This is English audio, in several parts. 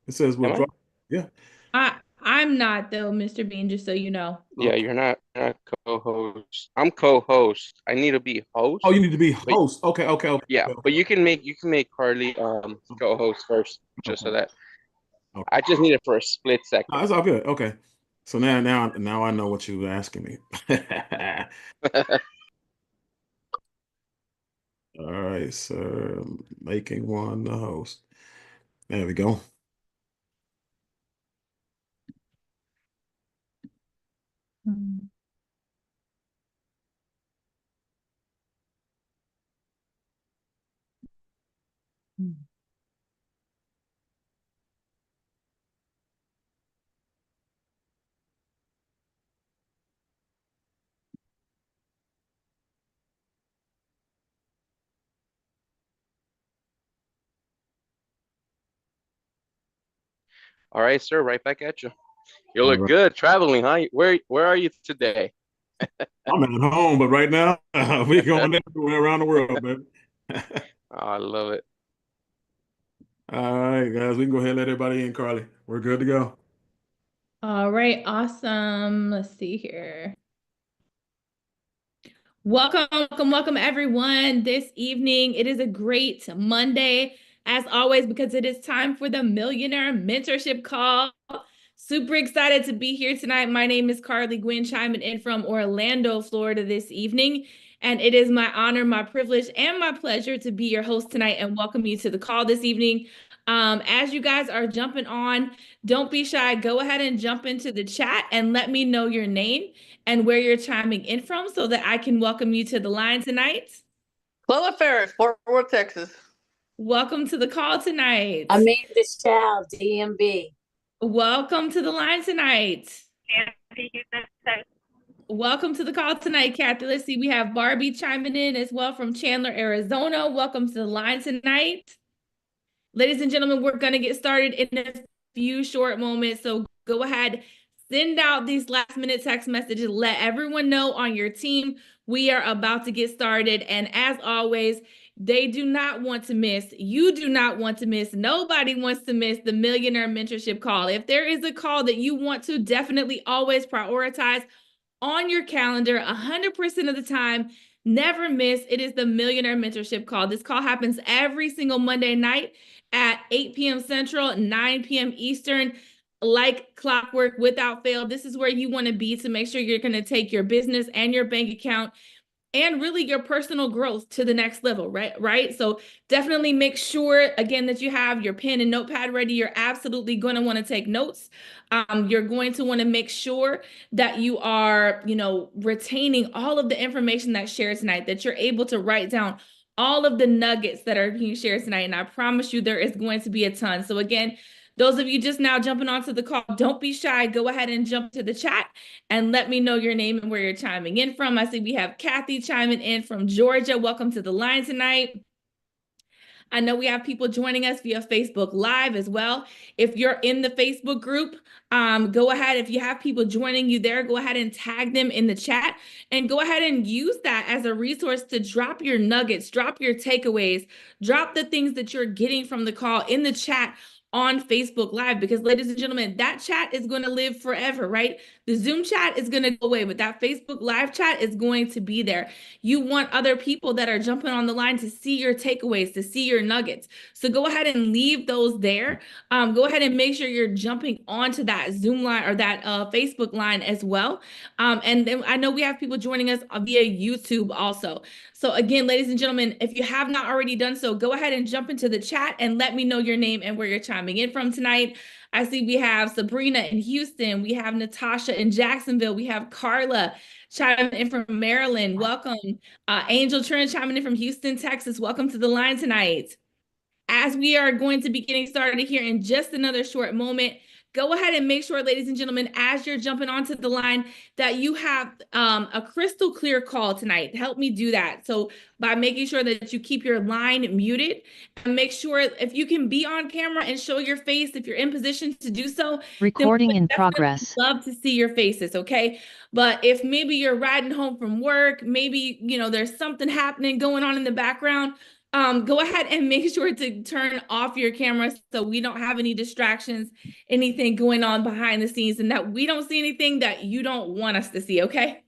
It says Am I? withdraw. Yeah. I'm not though, Mr. Bean, just so you know. Yeah, Okay. you're not co-host. I'm co-host. I need to be Oh, host, you need to be but host. Okay, okay, okay, yeah, okay, but okay, you can make Carly co-host first, just okay. so that Okay. I just need it for a split No, second. that's all good. Okay. So now I know what you were asking me. All right, sir. Making one the host. There we go. Mm, mm. All right, sir, right back at you. You All look right. good traveling, huh? Where are you today? I'm at home, but right now we're going everywhere around the world, baby. Oh, I love it. All right, guys, we can go ahead and let everybody in, Carly. We're good to go. All right, awesome. Let's see here. Welcome, everyone. This evening, it is a great Monday, as always, because it is time for the Millionaire Mentorship Call. Super excited to be here tonight. My name is Carly Gwynn, chiming in from Orlando, Florida this evening. And it is my honor, my privilege, and my pleasure to be your host tonight and welcome you to the call this evening. As you guys are jumping on, don't be shy. Go ahead and jump into the chat and let me know your name and where you're chiming in from so that I can welcome you to the line tonight. Lola Ferris, Fort Worth, Texas. Welcome to the call tonight. Amanda Child, DMB. Welcome to the line tonight. Welcome to the call tonight, Kathy. Let's see, we have Barbie chiming in as well from Chandler, Arizona. Welcome to the line tonight. Ladies and gentlemen, we're going to get started in a few short moments. So go ahead, send out these last minute text messages. Let everyone know on your team we are about to get started. And as always, they do not want to miss, you do not want to miss, nobody wants to miss the Millionaire Mentorship Call. If there is a call that you want to definitely always prioritize on your calendar 100% of the time, never miss, it is the Millionaire Mentorship Call. This call happens every single Monday night at 8 p.m. Central, 9 p.m. Eastern, like clockwork without fail. This is where you want to be to make sure you're going to take your business and your bank account and really your personal growth to the next level, right? So definitely make sure, again, that you have your pen and notepad ready. You're absolutely going to want to take notes. You're going to want to make sure that you are, retaining all of the information that's shared tonight, that you're able to write down all of the nuggets that are being shared tonight. And I promise you there is going to be a ton. So again, those of you just now jumping onto the call, don't be shy. Go ahead and jump to the chat and let me know your name and where you're chiming in from. I see we have Kathy chiming in from Georgia. Welcome to the line tonight. I know we have people joining us via Facebook Live as well. If you're in the Facebook group, go ahead. If you have people joining you there, go ahead and tag them in the chat and go ahead and use that as a resource to drop your nuggets, drop your takeaways, drop the things that you're getting from the call in the chat on Facebook Live, because ladies and gentlemen, that chat is going to live forever, right? The Zoom chat is going to go away, but that Facebook Live chat is going to be there. You want other people that are jumping on the line to see your takeaways, to see your nuggets. So go ahead and leave those there. Go ahead and make sure you're jumping onto that Zoom line or that Facebook line as well. And then I know we have people joining us via YouTube also. So again, ladies and gentlemen, if you have not already done so, go ahead and jump into the chat and let me know your name and where you're chiming in from tonight. I see we have Sabrina in Houston. We have Natasha in Jacksonville. We have Carla chiming in from Maryland. Welcome. Angel Trent chiming in from Houston, Texas. Welcome to the line tonight. As we are going to be getting started here in just another short moment, go ahead and make sure, ladies and gentlemen, as you're jumping onto the line, that you have a crystal clear call tonight. Help me do that. So by making sure that you keep your line muted and make sure if you can be on camera and show your face, if you're in position to do so, then we Recording would in definitely progress. love to see your faces, okay? But if maybe you're riding home from work, maybe, there's something happening going on in the background, Go ahead and make sure to turn off your camera so we don't have any distractions, anything going on behind the scenes, and that we don't see anything that you don't want us to see, okay?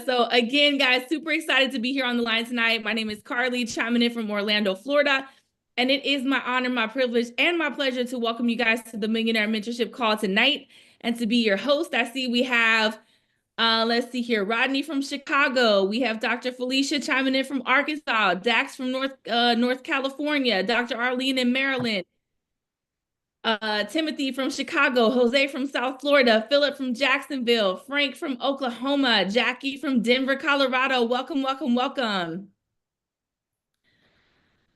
So again, guys, super excited to be here on the line tonight. My name is Carly, chiming in from Orlando, Florida. And it is my honor, my privilege, and my pleasure to welcome you guys to the Millionaire Mentorship Call tonight and to be your host. I see we have let's see here. Rodney from Chicago. We have Dr. Felicia chiming in from Arkansas. Dax from North California. Dr. Arlene in Maryland. Timothy from Chicago. Jose from South Florida. Philip from Jacksonville. Frank from Oklahoma. Jackie from Denver, Colorado. Welcome, welcome, welcome.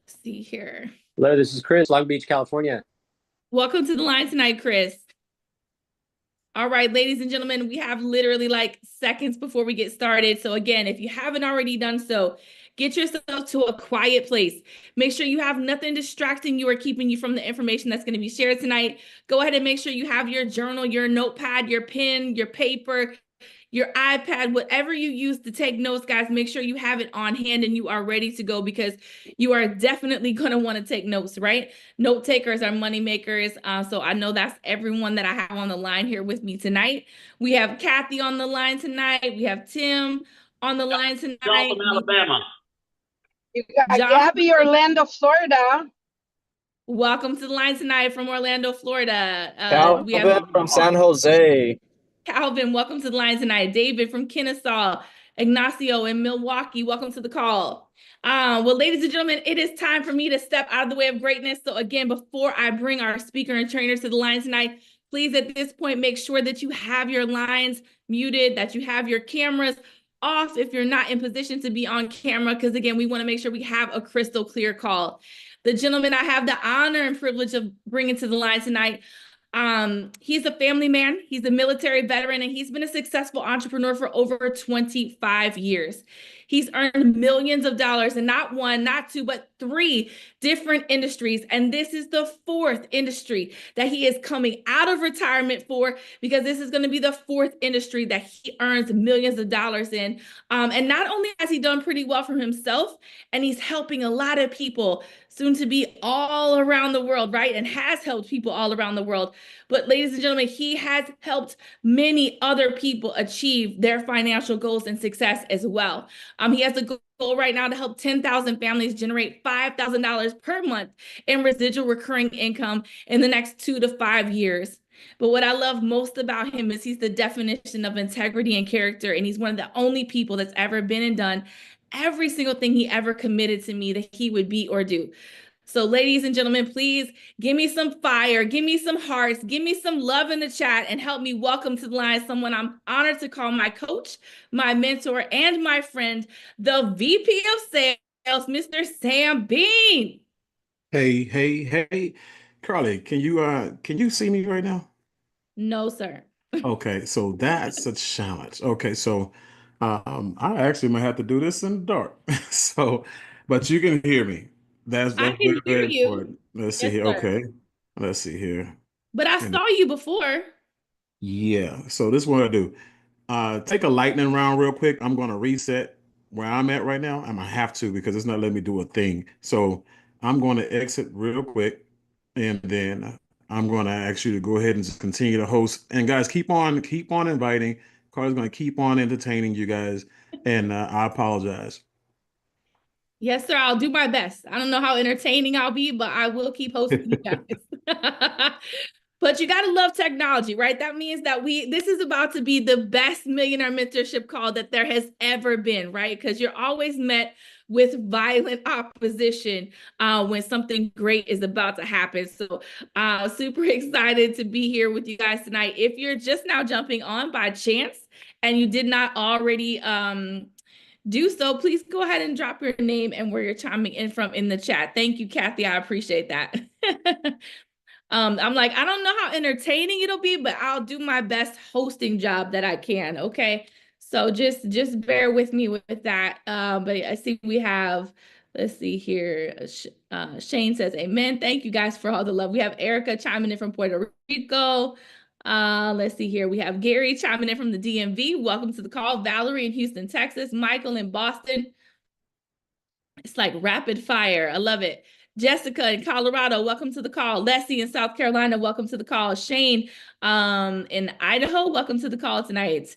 Let's see here. Hello, this is Chris, Long Beach, California. Welcome to the line tonight, Chris. All right, ladies and gentlemen, we have literally like seconds before we get started. So again, if you haven't already done so, get yourself to a quiet place. Make sure you have nothing distracting you or keeping you from the information that's going to be shared tonight. Go ahead and make sure you have your journal, your notepad, your pen, your paper, your iPad, whatever you use to take notes, guys, make sure you have it on hand and you are ready to go because you are definitely going to want to take notes, right? Note takers are money makers. So I know that's everyone that I have on the line here with me tonight. We have Kathy on the line tonight. We have Tim on the line tonight. John from Alabama. You got John- Gabby, Orlando, Florida. Welcome to the line tonight from Orlando, Florida. Calvin we have from San Jose. Calvin, welcome to the line tonight. David from Kennesaw, Ignacio in Milwaukee, welcome to the call. Well, ladies and gentlemen, it is time for me to step out of the way of greatness. So again, before I bring our speaker and trainer to the line tonight, please at this point, make sure that you have your lines muted, that you have your cameras off if you're not in position to be on camera, because again, we want to make sure we have a crystal clear call. The gentleman I have the honor and privilege of bringing to the line tonight, he's a family man, he's a military veteran, and he's been a successful entrepreneur for over 25 years. He's earned millions of dollars in not one, not two, but 3 different industries. And this is the 4th industry that he is coming out of retirement for, because this is going to be the 4th industry that he earns millions of dollars in. And not only has he done pretty well for himself, and he's helping a lot of people soon to be all around the world, right? And has helped people all around the world. But ladies and gentlemen, he has helped many other people achieve their financial goals and success as well. He has a goal right now to help 10,000 families generate $5,000 per month in residual recurring income in the next 2 to 5 years. But what I love most about him is he's the definition of integrity and character. And he's one of the only people that's ever been and done every single thing he ever committed to me that he would be or do. So ladies and gentlemen, please give me some fire, give me some hearts, give me some love in the chat, and help me welcome to the line someone I'm honored to call my coach, my mentor, and my friend, the VP of Sales, Mr. Sam Bean. Hey, Carly, can you see me right now? No, sir. Okay, so that's a challenge. Okay, so I actually might have to do this in the dark. So, but you can hear me. That's I very, can hear very you. important. Let's see Yes, here. sir. Okay, let's see here. But I And saw you before. yeah, so this is what I do. Take a lightning round real quick. I'm gonna reset where I'm at right now. I'm gonna have to because it's not letting me do a thing. So I'm going to exit real quick, and then I'm going to ask you to go ahead and just continue to host. And guys, keep on inviting. Carl's going to keep on entertaining you guys, and I apologize. Yes, sir. I'll do my best. I don't know how entertaining I'll be, but I will keep hosting you guys. But you got to love technology, right? That means that this is about to be the best millionaire mentorship call that there has ever been, right? Because you're always met with violent opposition when something great is about to happen. So super excited to be here with you guys tonight. If you're just now jumping on by chance and you did not already do so, please go ahead and drop your name and where you're chiming in from in the chat. Thank you, Kathy. I appreciate that. I'm like, I don't know how entertaining it'll be, but I'll do my best hosting job that I can. Okay. So just bear with me with that. But I see we have, let's see here. Shane says, amen. Thank you guys for all the love. We have Erica chiming in from Puerto Rico. Let's see here. We have Gary chiming in from the DMV. Welcome to the call. Valerie in Houston, Texas. Michael in Boston. It's like rapid fire. I love it. Jessica in Colorado, welcome to the call. Leslie in South Carolina, welcome to the call. Shane in Idaho, welcome to the call tonight.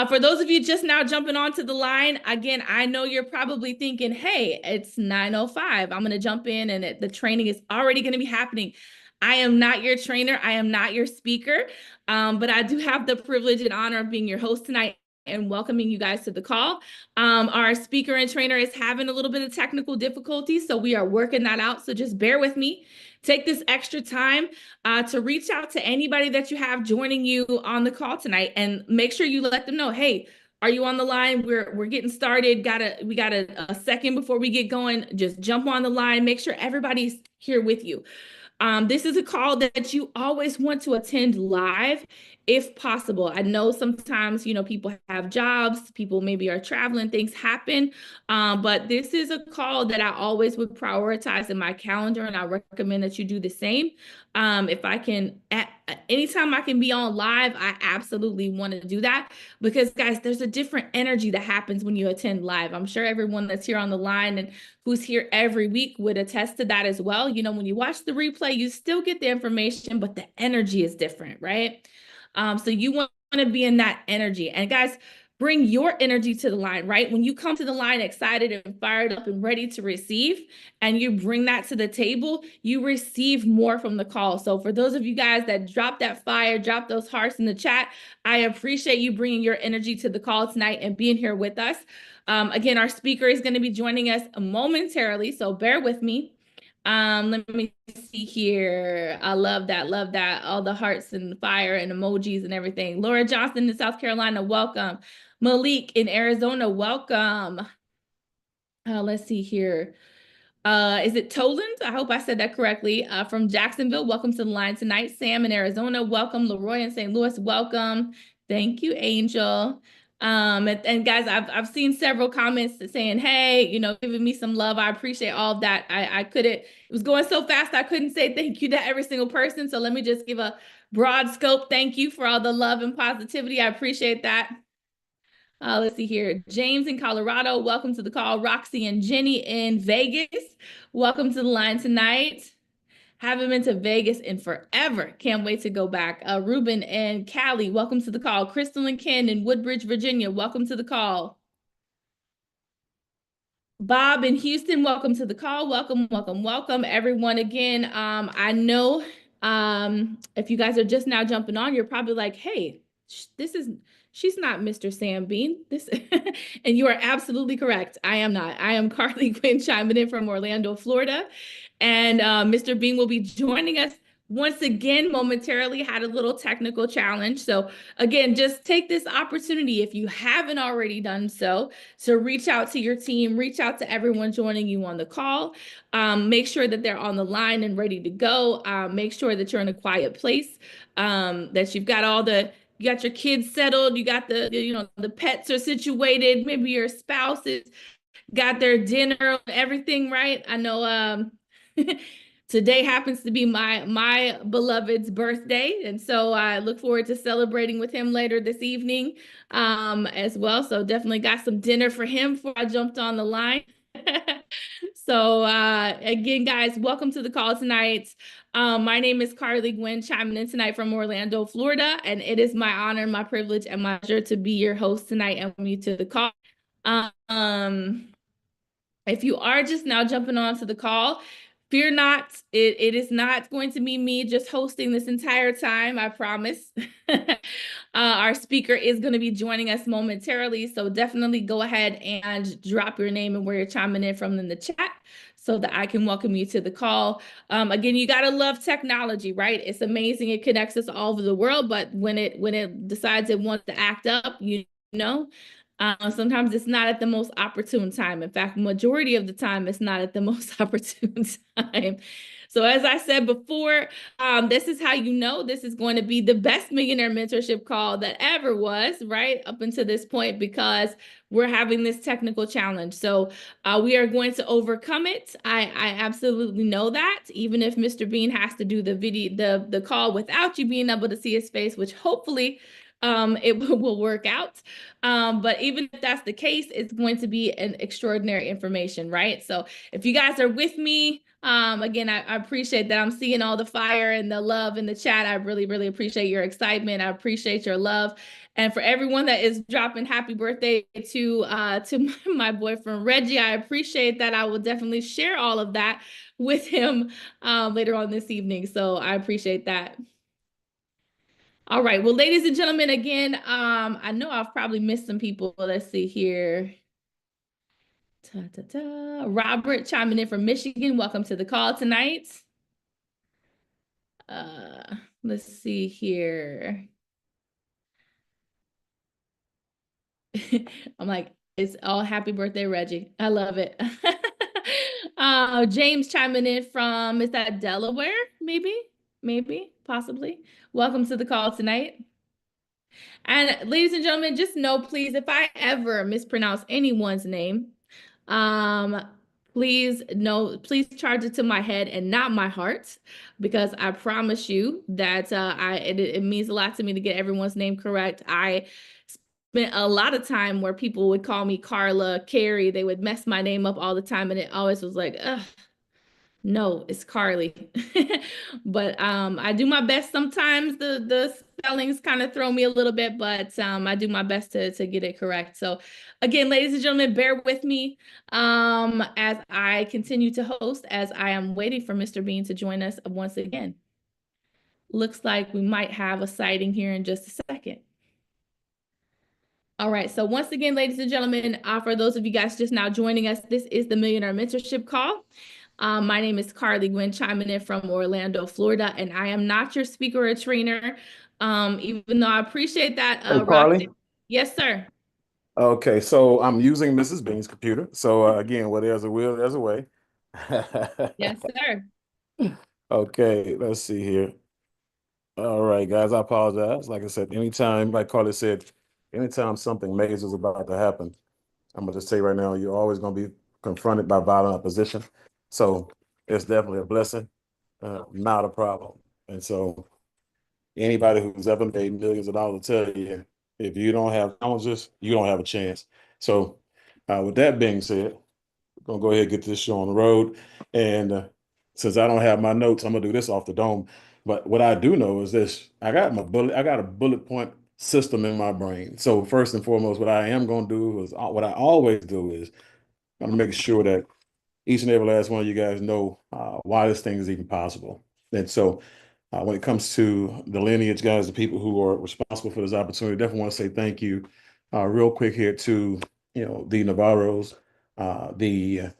For those of you just now jumping onto the line, again, I know you're probably thinking, hey, it's 9:05. I'm going to jump in and the training is already going to be happening. I am not your trainer. I am not your speaker, but I do have the privilege and honor of being your host tonight and welcoming you guys to the call. Our speaker and trainer is having a little bit of technical difficulty, so we are working that out. So just bear with me. Take this extra time to reach out to anybody that you have joining you on the call tonight, and make sure you let them know, hey, are you on the line? We're getting started. We got a second before we get going. Just jump on the line. Make sure everybody's here with you. This is a call that you always want to attend live if possible. I know sometimes, people have jobs, people maybe are traveling, things happen, but this is a call that I always would prioritize in my calendar, and I recommend that you do the same. If I can, anytime I can be on live, I absolutely want to do that because, guys, there's a different energy that happens when you attend live. I'm sure everyone that's here on the line and who's here every week would attest to that as well. When you watch the replay, you still get the information, but the energy is different, right? So you want to be in that energy. And guys, bring your energy to the line, right? When you come to the line excited and fired up and ready to receive, and you bring that to the table, you receive more from the call. So for those of you guys that drop that fire, drop those hearts in the chat, I appreciate you bringing your energy to the call tonight and being here with us. Again, our speaker is going to be joining us momentarily, so bear with me. Let me see here. I love that. Love that. All the hearts and fire and emojis and everything. Laura Johnson in South Carolina, welcome. Malik in Arizona, welcome. Let's see here. Is it Toland? I hope I said that correctly. From Jacksonville, welcome to the line tonight. Sam in Arizona, welcome. Leroy in St. Louis, welcome. Thank you, Angel. And guys, I've seen several comments saying, hey, giving me some love. I appreciate all of that. I couldn't, it was going so fast, I couldn't say thank you to every single person. So let me just give a broad scope. Thank you for all the love and positivity. I appreciate that. Let's see here. James in Colorado, welcome to the call. Roxy and Jenny in Vegas, welcome to the line tonight. Haven't been to Vegas in forever. Can't wait to go back. Ruben and Callie, welcome to the call. Crystal and Ken in Woodbridge, Virginia, welcome to the call. Bob in Houston, welcome to the call. Welcome, welcome, welcome, everyone. Again, I know if you guys are just now jumping on, you're probably like, hey, she's not Mr. Sam Bean. And you are absolutely correct. I am not. I am Carly Quinn chiming in from Orlando, Florida. And Mr. Bean will be joining us once again momentarily. Had a little technical challenge. So again, just take this opportunity, if you haven't already done so, to reach out to your team, reach out to everyone joining you on the call. Make sure that they're on the line and ready to go. Make sure that you're in a quiet place, that you've got you got your kids settled, you got the pets are situated, maybe your spouse is got their dinner, everything right. I know today happens to be my beloved's birthday, and so I look forward to celebrating with him later this evening as well. So definitely got some dinner for him before I jumped on the line. So again, guys, welcome to the call tonight. My name is Carly Gwen, chiming in tonight from Orlando, Florida, and it is my honor, my privilege, and my pleasure to be your host tonight and welcome you to the call. If you are just now jumping on to the call, fear not, it is not going to be me just hosting this entire time, I promise. Our speaker is going to be joining us momentarily, so definitely go ahead and drop your name and where you're chiming in from in the chat so that I can welcome you to the call. Again, you got to love technology, right? It's amazing. It connects us all over the world, but when it decides it wants to act up, sometimes it's not at the most opportune time. In fact, majority of the time, it's not at the most opportune time. So as I said before, this is how you know this is going to be the best millionaire mentorship call that ever was, right? Up until this point, because we're having this technical challenge. So we are going to overcome it. I absolutely know that, even if Mr. Bean has to do the call without you being able to see his face, which hopefully it will work out. But even if that's the case, it's going to be an extraordinary information, right? So if you guys are with me, again, I appreciate that. I'm seeing all the fire and the love in the chat. I really, really appreciate your excitement. I appreciate your love. And for everyone that is dropping happy birthday to my boyfriend Reggie, I appreciate that. I will definitely share all of that with him later on this evening. So I appreciate that. All right. Well, ladies and gentlemen, again, I know I've probably missed some people. Let's see here. Robert chiming in from Michigan. Welcome to the call tonight. Let's see here. I'm like, it's all happy birthday, Reggie. I love it. James chiming in from, is that Delaware? Maybe, possibly. Welcome to the call tonight. And ladies and gentlemen, just know, please, if I ever mispronounce anyone's name, please charge it to my head and not my heart, because I promise you that it means a lot to me to get everyone's name correct. I spent a lot of time where people would call me Carla, Carrie. They would mess my name up all the time, and it always was like, ugh. No, it's Carly. But I do my best. Sometimes the spellings kind of throw me a little bit, but I do my best to get it correct. So again, ladies and gentlemen, bear with me as I continue to host, as I am waiting for Mr. Bean to join us once again. Looks like we might have a sighting here in just a second. All right, so once again, ladies and gentlemen, for those of you guys just now joining us, this is the Millionaire Mentorship Call. My name is Carly Gwynn, chiming in from Orlando, Florida, and I am not your speaker or trainer, even though I appreciate that. Hey, Carly. Yes, sir. Okay, so I'm using Mrs. Bean's computer. So again, where there's a will, there's a way. Yes, sir. Okay, let's see here. All right, guys, I apologize. Like I said, anytime, like Carly said, anytime something major is about to happen, I'm gonna just say right now, you're always gonna be confronted by violent opposition. So it's definitely a blessing, not a problem. And so anybody who's ever made millions of dollars will tell you, if you don't have challenges, you don't have a chance. So with that being said, we're gonna go ahead and get this show on the road. And since I don't have my notes, I'm gonna do this off the dome. But what I do know is this: I got a bullet point system in my brain. So first and foremost, what I am gonna do is what I always do is I'm gonna make sure that each and every last one of you guys know why this thing is even possible. And so when it comes to the lineage, guys, the people who are responsible for this opportunity, definitely want to say thank you real quick here to, the Navarros, the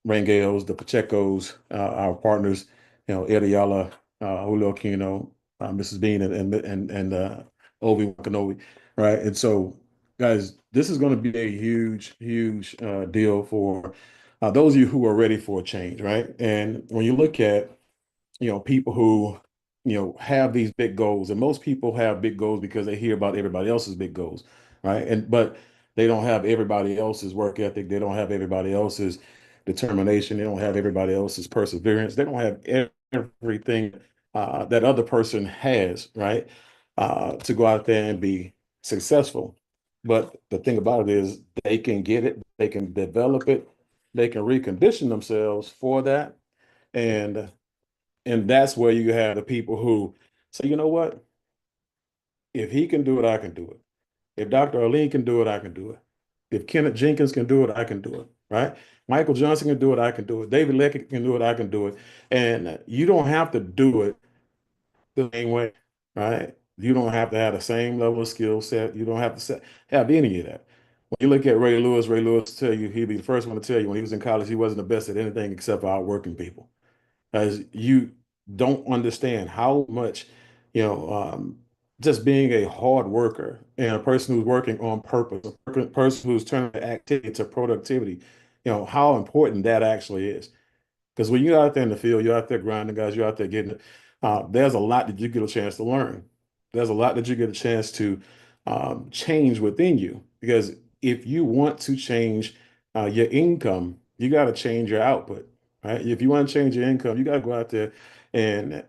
Rangels, the Pachecos, our partners, Eddie Ayala, Julio Aquino, Mrs. Bean, and Obi Wakanobi, right? And so, guys, this is going to be a huge, huge deal for those of you who are ready for a change, right? And when you look at people who, have these big goals, and most people have big goals because they hear about everybody else's big goals, right? But they don't have everybody else's work ethic. They don't have everybody else's determination. They don't have everybody else's perseverance. They don't have everything that other person has, right? To go out there and be successful. But the thing about it is they can get it, they can develop it, they can recondition themselves for that. And that's where you have the people who say, you know what? If he can do it, I can do it. If Dr. Arlene can do it, I can do it. If Kenneth Jenkins can do it, I can do it. Right? Michael Johnson can do it, I can do it. David Leckett can do it, I can do it. And you don't have to do it the same way, right? You don't have to have the same level of skill set. You don't have to have any of that. When you look at Ray Lewis tell you, he'd be the first one to tell you when he was in college, he wasn't the best at anything except for outworking people. As you don't understand how much, you know, just being a hard worker and a person who's working on purpose, a person who's turning activity to productivity, how important that actually is. Because when you're out there in the field, you're out there grinding, guys, you're out there getting it. There's a lot that you get a chance to learn. There's a lot that you get a chance to change within you. Because if you want to change your income, you got to change your output, right? If you want to change your income, you got to go out there and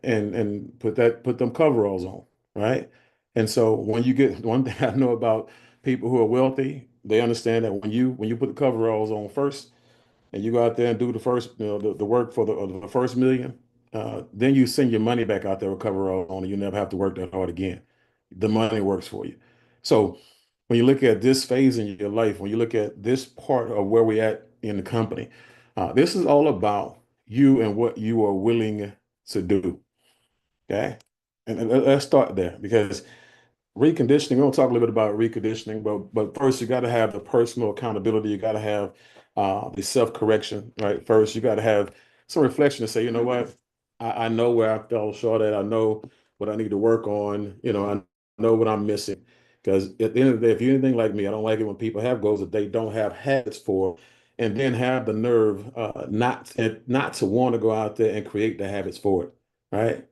put them coveralls on, right? And so when you get one thing I know about people who are wealthy, they understand that when you put the coveralls on first and you go out there and do the first, the work for the first million, then you send your money back out there with coveralls on and you never have to work that hard again. The money works for you. So when you look at this phase in your life, when you look at this part of where we're at in the company, this is all about you and what you are willing to do. Okay. And let's start there because reconditioning, we'll talk a little bit about reconditioning, but first you got to have the personal accountability. You got to have the self-correction, right? First, you got to have some reflection to say, you know what, I know where I fell short at. I know what I need to work on. I know what I'm missing. Because at the end of the day, if you're anything like me, I don't like it when people have goals that they don't have habits for, and then have the nerve not to want to go out there and create the habits for it, right?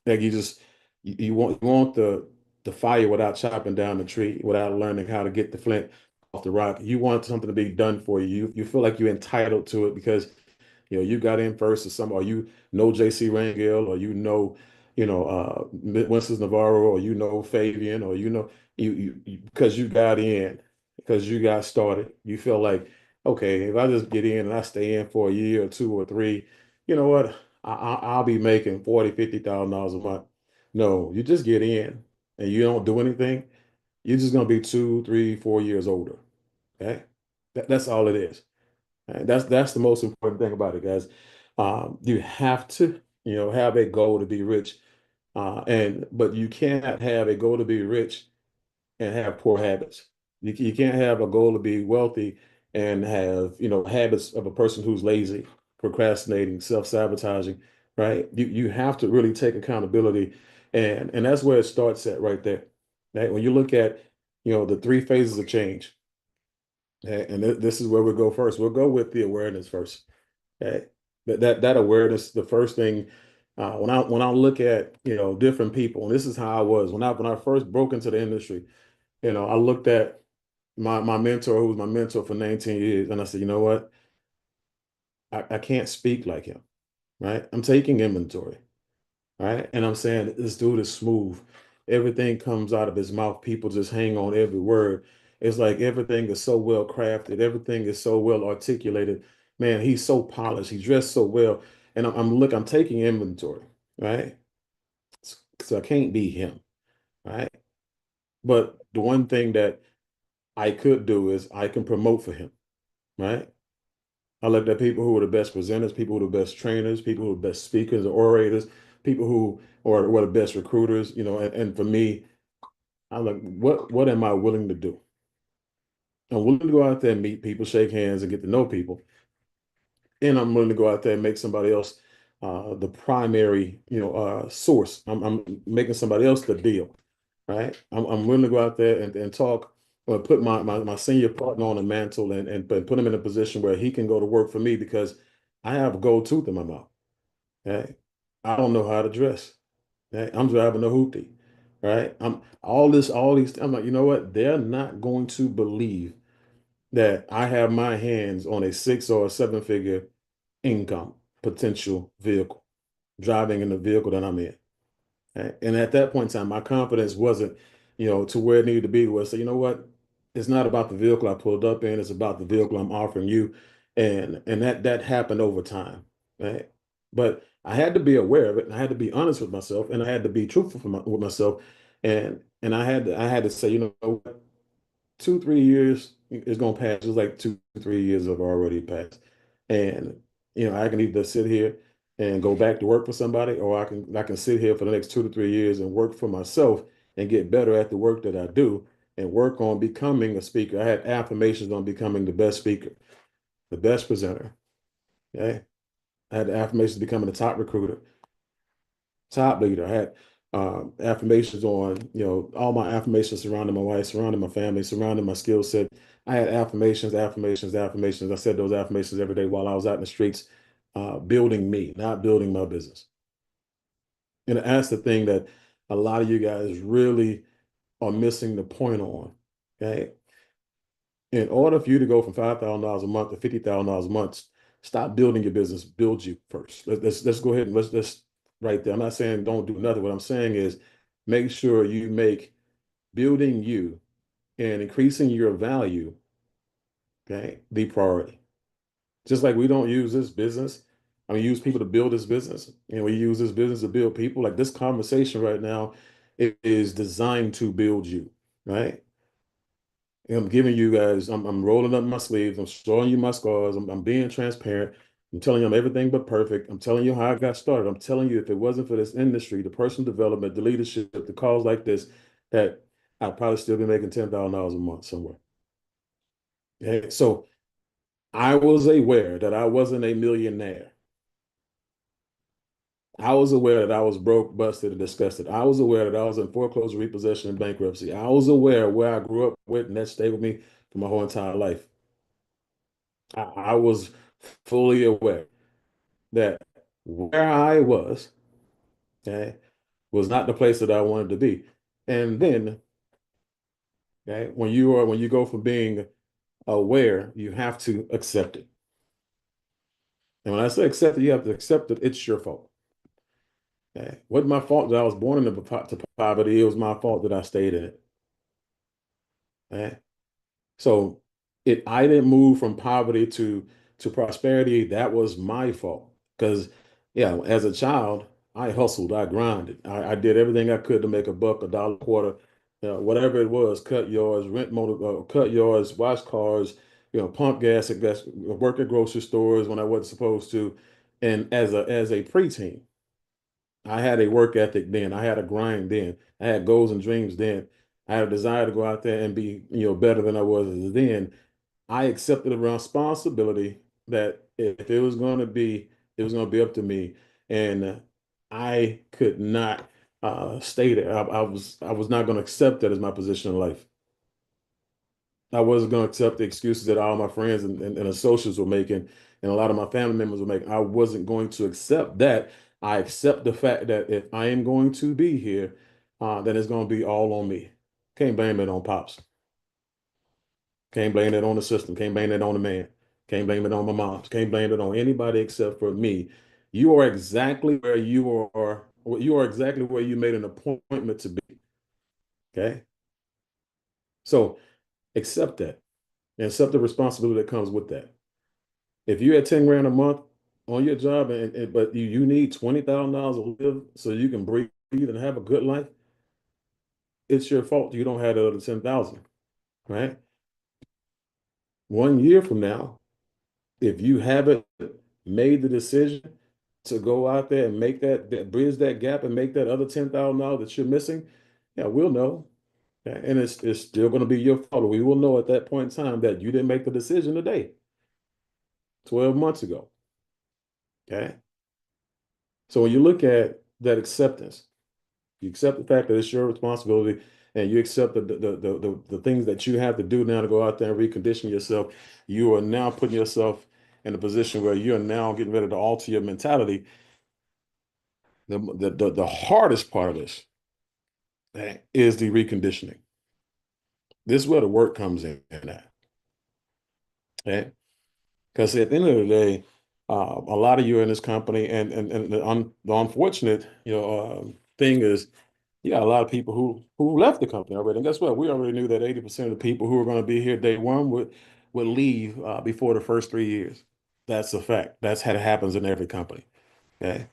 Like you want the fire without chopping down the tree, without learning how to get the flint off the rock. You want something to be done for you. You feel like you're entitled to it because you got in first or you know JC Rangel, or Winston Navarro, or Fabian, or because you got in, because you got started. You feel like, okay, if I just get in and I stay in for a year or two or three, you know what? I'll be making 40, $50,000 a month. No, you just get in and you don't do anything, you're just gonna be 2, 3, 4 years older. Okay. That's all it is. And that's the most important thing about it, guys. You have to, have a goal to be rich. But you can't have a goal to be rich and have poor habits. You can't have a goal to be wealthy and have, habits of a person who's lazy, procrastinating, self-sabotaging, right? You have to really take accountability, and that's where it starts at right there. Right? When you look at, the three phases of change, okay? And this is where we'll go first. We'll go with the awareness first. Okay. That awareness, the first thing, when I look at, different people, and this is how I was when I first broke into the industry. I looked at my mentor, who was my mentor for 19 years, and I said, you know what? I can't speak like him, right? I'm taking inventory, right? And I'm saying this dude is smooth. Everything comes out of his mouth. People just hang on every word. It's like everything is so well crafted. Everything is so well articulated. Man, he's so polished. He's dressed so well. And I'm taking inventory, right? So I can't be him, right? But the one thing that I could do is I can promote for him, right? I looked at people who were the best presenters, people who were the best trainers, people who were the best speakers or orators, people who were the best recruiters, and for me, I'm like, what am I willing to do? I'm willing to go out there and meet people, shake hands, and get to know people. And I'm willing to go out there and make somebody else the primary, source. I'm making somebody else the deal, right? I'm willing to go out there and talk or put my senior partner on a mantle and put him in a position where he can go to work for me because I have a gold tooth in my mouth. Okay? I don't know how to dress. Okay? I'm driving a hoopty, right? I'm like, you know what? They're not going to believe that I have my hands on a 6 or 7 figure income potential vehicle, driving in the vehicle that I'm in. Right? And at that point in time, my confidence wasn't, to where it needed to be. Was, so you know what? It's not about the vehicle I pulled up in. It's about the vehicle I'm offering you, and that happened over time, right? But I had to be aware of it, and I had to be honest with myself, and I had to be truthful with myself, and I had to say, 2, 3 years is gonna pass. It's like 2, 3 years have already passed, and I can either sit here and go back to work for somebody, or I can sit here for the next 2 to 3 years and work for myself and get better at the work that I do and work on becoming a speaker. I had affirmations on becoming the best speaker, the best presenter. Okay, I had the affirmations of becoming the top recruiter, top leader. I had affirmations on, all my affirmations surrounding my wife, surrounding my family, surrounding my skill set. I had affirmations, affirmations, affirmations. I said those affirmations every day while I was out in the streets, building me, not building my business. And that's the thing that a lot of you guys really are missing the point on. Okay. In order for you to go from $5,000 a month to $50,000 a month, stop building your business, build you first. Let's go ahead and let's right there. I'm not saying don't do nothing. What I'm saying is make sure you make building you and increasing your value, okay, the priority. Just like we don't use this business, I mean, use people to build this business, and we use this business to build people. Like this conversation right now, it is designed to build you, right? And I'm giving you guys, I'm rolling up my sleeves, I'm showing you my scars, I'm being transparent. I'm telling you I'm everything but perfect. I'm telling you how I got started. I'm telling you if it wasn't for this industry, the personal development, the leadership, the calls like this, that I'd probably still be making $10,000 a month somewhere. Okay? So I was aware that I wasn't a millionaire. I was aware that I was broke, busted, and disgusted. I was aware that I was in foreclosure, repossession, and bankruptcy. I was aware where I grew up with, and that stayed with me for my whole entire life. I was fully aware that where I was, okay, was not the place that I wanted to be. And then, okay, when you go from being aware, you have to accept it. And when I say accept it, you have to accept it. It's your fault. Okay? It wasn't my fault that I was born into poverty. It was my fault that I stayed in it. Okay? So I didn't move from poverty to prosperity. That was my fault. Because yeah, as a child, I hustled, I grinded, I did everything I could to make a buck, a dollar, a quarter, whatever it was, cut yards, rent motor, cut yards, wash cars, pump gas at work at grocery stores when I wasn't supposed to. And as a preteen, I had a work ethic then. I had a grind then. I had goals and dreams then. I had a desire to go out there and be, better than I was then. I accepted the responsibility that if it was going to be, it was going to be up to me, and I could not stay there. I was not going to accept that as my position in life. I wasn't going to accept the excuses that all my friends and associates were making, and a lot of my family members were making. I wasn't going to accept that. I accept the fact that if I am going to be here, then it's going to be all on me. Can't blame it on pops. Can't blame it on the system. Can't blame it on the man. Can't blame it on my mom. Can't blame it on anybody except for me. You are exactly where you are. You are exactly where you made an appointment to be. Okay. So accept that and accept the responsibility that comes with that. If you're at 10 grand a month on your job, but you need $20,000 to live so you can breathe and have a good life, it's your fault you don't have the other 10,000, right? 1 year from now, if you haven't made the decision to go out there and make that bridge that gap and make that other $10,000 that you're missing, yeah, we'll know. And it's still going to be your fault. We will know at that point in time that you didn't make the decision today, 12 months ago. Okay. So when you look at that acceptance, you accept the fact that it's your responsibility, and you accept the things that you have to do now to go out there and recondition yourself. You are now putting yourself in a position where you're now getting ready to alter your mentality. The hardest part of this is the reconditioning. This is where the work comes in at. Okay. Because at the end of the day, a lot of you in this company, and the unfortunate, thing is, you got a lot of people who left the company already. And guess what? We already knew that 80% of the people who were going to be here day one would leave before the first 3 years. That's a fact. That's how it happens in every company. Okay.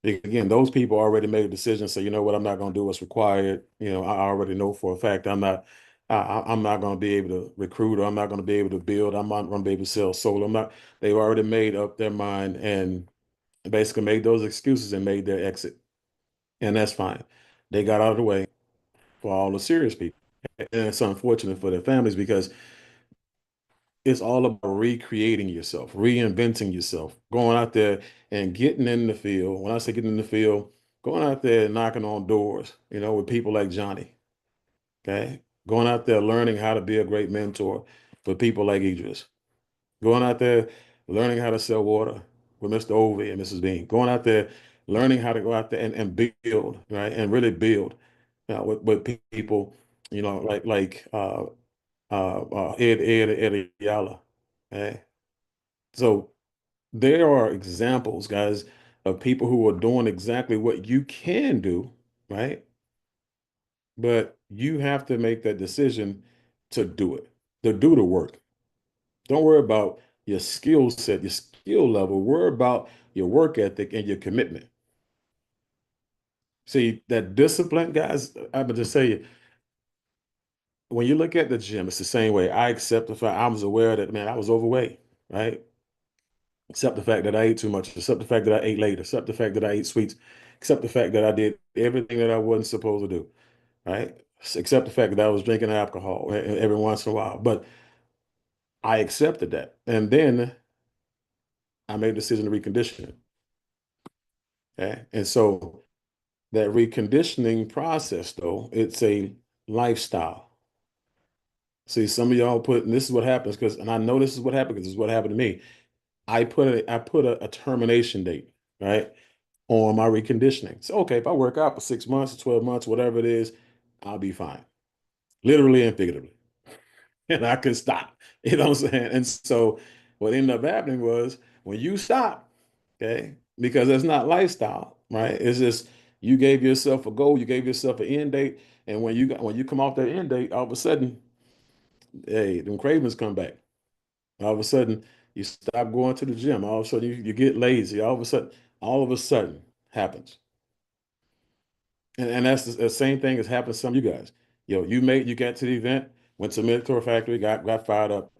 Again, those people already made a decision. So you know what? I'm not going to do what's required. I already know for a fact I'm not going to be able to recruit, or I'm not going to be able to build. I'm not going to be able to sell solo. I'm not. They've already made up their mind and basically made those excuses and made their exit, and that's fine. They got out of the way for all the serious people, and it's unfortunate for their families because it's all about recreating yourself, reinventing yourself, going out there and getting in the field. When I say getting in the field, going out there and knocking on doors, with people like Johnny. Okay. Going out there learning how to be a great mentor for people like Idris. Going out there learning how to sell water with Mr. Ovey and Mrs. Bean. Going out there learning how to go out there and build, right? And really build with people, like Ed Ayala. Okay. So there are examples, guys, of people who are doing exactly what you can do, right? But you have to make that decision to do it, to do the work. Don't worry about your skill set, your skill level. Worry about your work ethic and your commitment. See, that discipline, guys, I'm going to tell you, when you look at the gym, it's the same way. I accept the fact I was aware that, man, I was overweight, right? Accept the fact that I ate too much, accept the fact that I ate late, accept the fact that I ate sweets, accept the fact that I did everything that I wasn't supposed to do, right? Accept the fact that I was drinking alcohol every once in a while. But I accepted that. And then I made a decision to recondition it. Okay. And so that reconditioning process, though, it's a lifestyle. See, some of y'all put, and this is what happens because, and I know this is what happened because this is what happened to me. I put a termination date, right, on my reconditioning. So, okay, if I work out for 6 months, 12 months, whatever it is, I'll be fine, literally and figuratively. And I could stop. You know what I'm saying? And so what ended up happening was when you stop, okay, because it's not lifestyle, right? It's just you gave yourself a goal, you gave yourself an end date, and when you come off that end date, all of a sudden, hey, them cravings come back. All of a sudden, you stop going to the gym. All of a sudden, you get lazy. All of a sudden happens. And that's the same thing has happened to some of you guys. You got to the event, went to Mentor Factory, got fired up,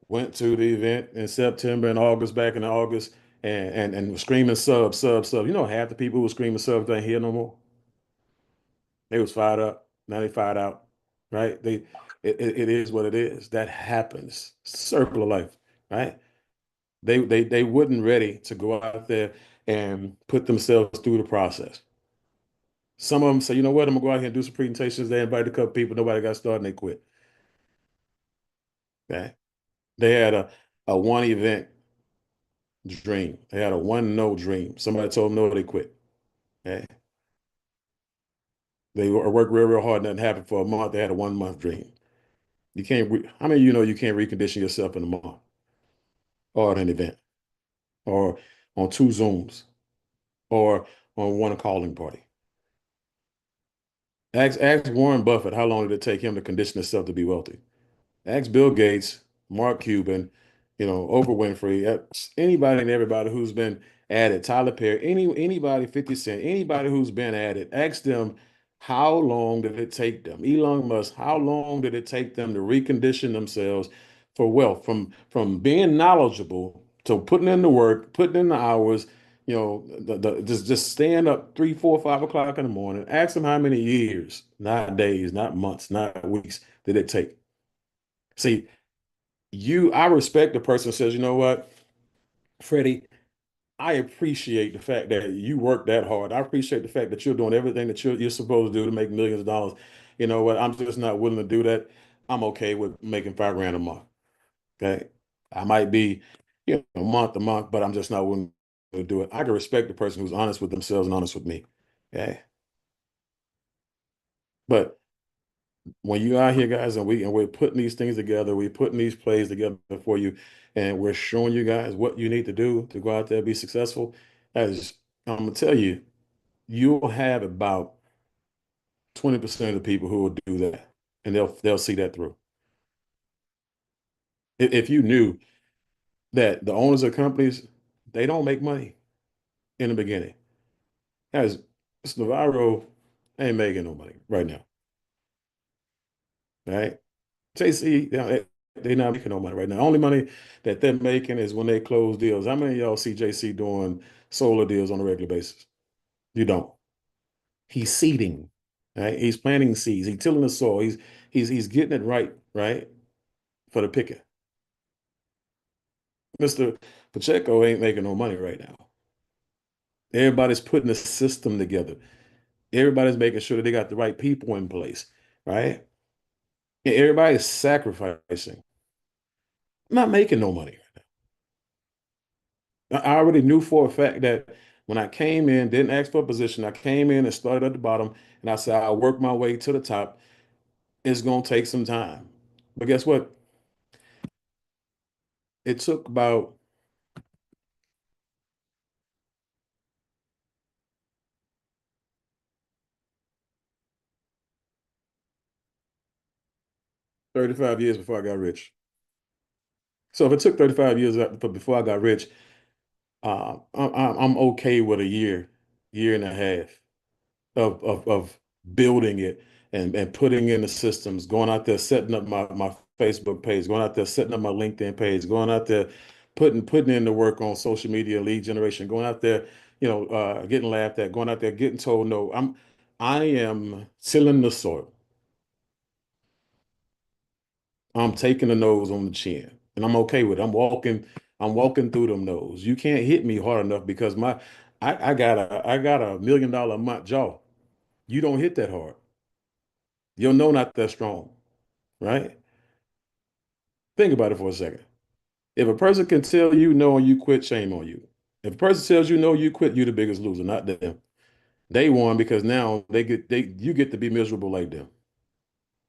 went to the event in September and August, back in August, and was screaming sub, sub, sub. You know, half the people who were screaming subs ain't here no more. They was fired up. Now they fired out, right? It is what it is. That happens. Circle of life, right? They wasn't ready to go out there and put themselves through the process. Some of them say, you know what, I'm gonna go out here and do some presentations. They invited a couple people, nobody got started, and they quit. Okay. They had a one event dream. They had a one no dream. Somebody told them no, they quit. Okay. They worked real, real hard, nothing happened for a month. They had a 1 month dream. You can't, how many of you know you can't recondition yourself in a month or at an event or on 2 Zooms or on one calling party? Ask Warren Buffett how long did it take him to condition himself to be wealthy. Ask Bill Gates, Mark Cuban, Oprah Winfrey, anybody and everybody who's been at it, Tyler Perry, anybody, 50 Cent, anybody who's been at it, ask them how long did it take them? Elon Musk, how long did it take them to recondition themselves for wealth, from being knowledgeable to putting in the work, putting in the hours, just staying up 3, 4, 5 o'clock in the morning. Ask them how many years, not days, not months, not weeks, did it take? See, I respect the person who says, you know what, Freddie, I appreciate the fact that you work that hard. I appreciate the fact that you're doing everything that you're supposed to do to make millions of dollars. You know what? I'm just not willing to do that. I'm okay with making 5 grand a month. Okay. I might be, month to month, but I'm just not willing to do it. I can respect the person who's honest with themselves and honest with me. Okay. But when you out here, guys, and we're putting these things together, we're putting these plays together for you, and we're showing you guys what you need to do to go out there and be successful. As I'm gonna tell you, you'll have about 20% of the people who will do that, and they'll see that through. If you knew that the owners of companies, they don't make money in the beginning. As Navarro ain't making no money right now, right? JC, they're not making no money right now. Only money that they're making is when they close deals. How many of y'all see JC doing solar deals on a regular basis? You don't. He's seeding, right? He's planting seeds. He's tilling the soil. He's getting it right, right, for the picker. Mr. Pacheco ain't making no money right now. Everybody's putting a system together. Everybody's making sure that they got the right people in place, right? And everybody's sacrificing. I'm not making no money. I already knew for a fact that when I came in, didn't ask for a position, I came in and started at the bottom, and I said I'll work my way to the top. It's gonna take some time. But guess what? It took about 35 years before I got rich. So if it took 35 years before I got rich, I'm okay with a year and a half of building it and putting in the systems, going out there, setting up my Facebook page, going out there, setting up my LinkedIn page, going out there, putting in the work on social media, lead generation, going out there, getting laughed at, going out there, getting told no. I am tilling the soil. I'm taking the nose on the chin, and I'm okay with it. I'm walking through them nose. You can't hit me hard enough because I got a $1 million a month jaw. You don't hit that hard. Your no not that strong, right? Think about it for a second. If a person can tell you no and you quit, shame on you. If a person tells you no, you quit, you're the biggest loser, not them. They won because now you get to be miserable like them.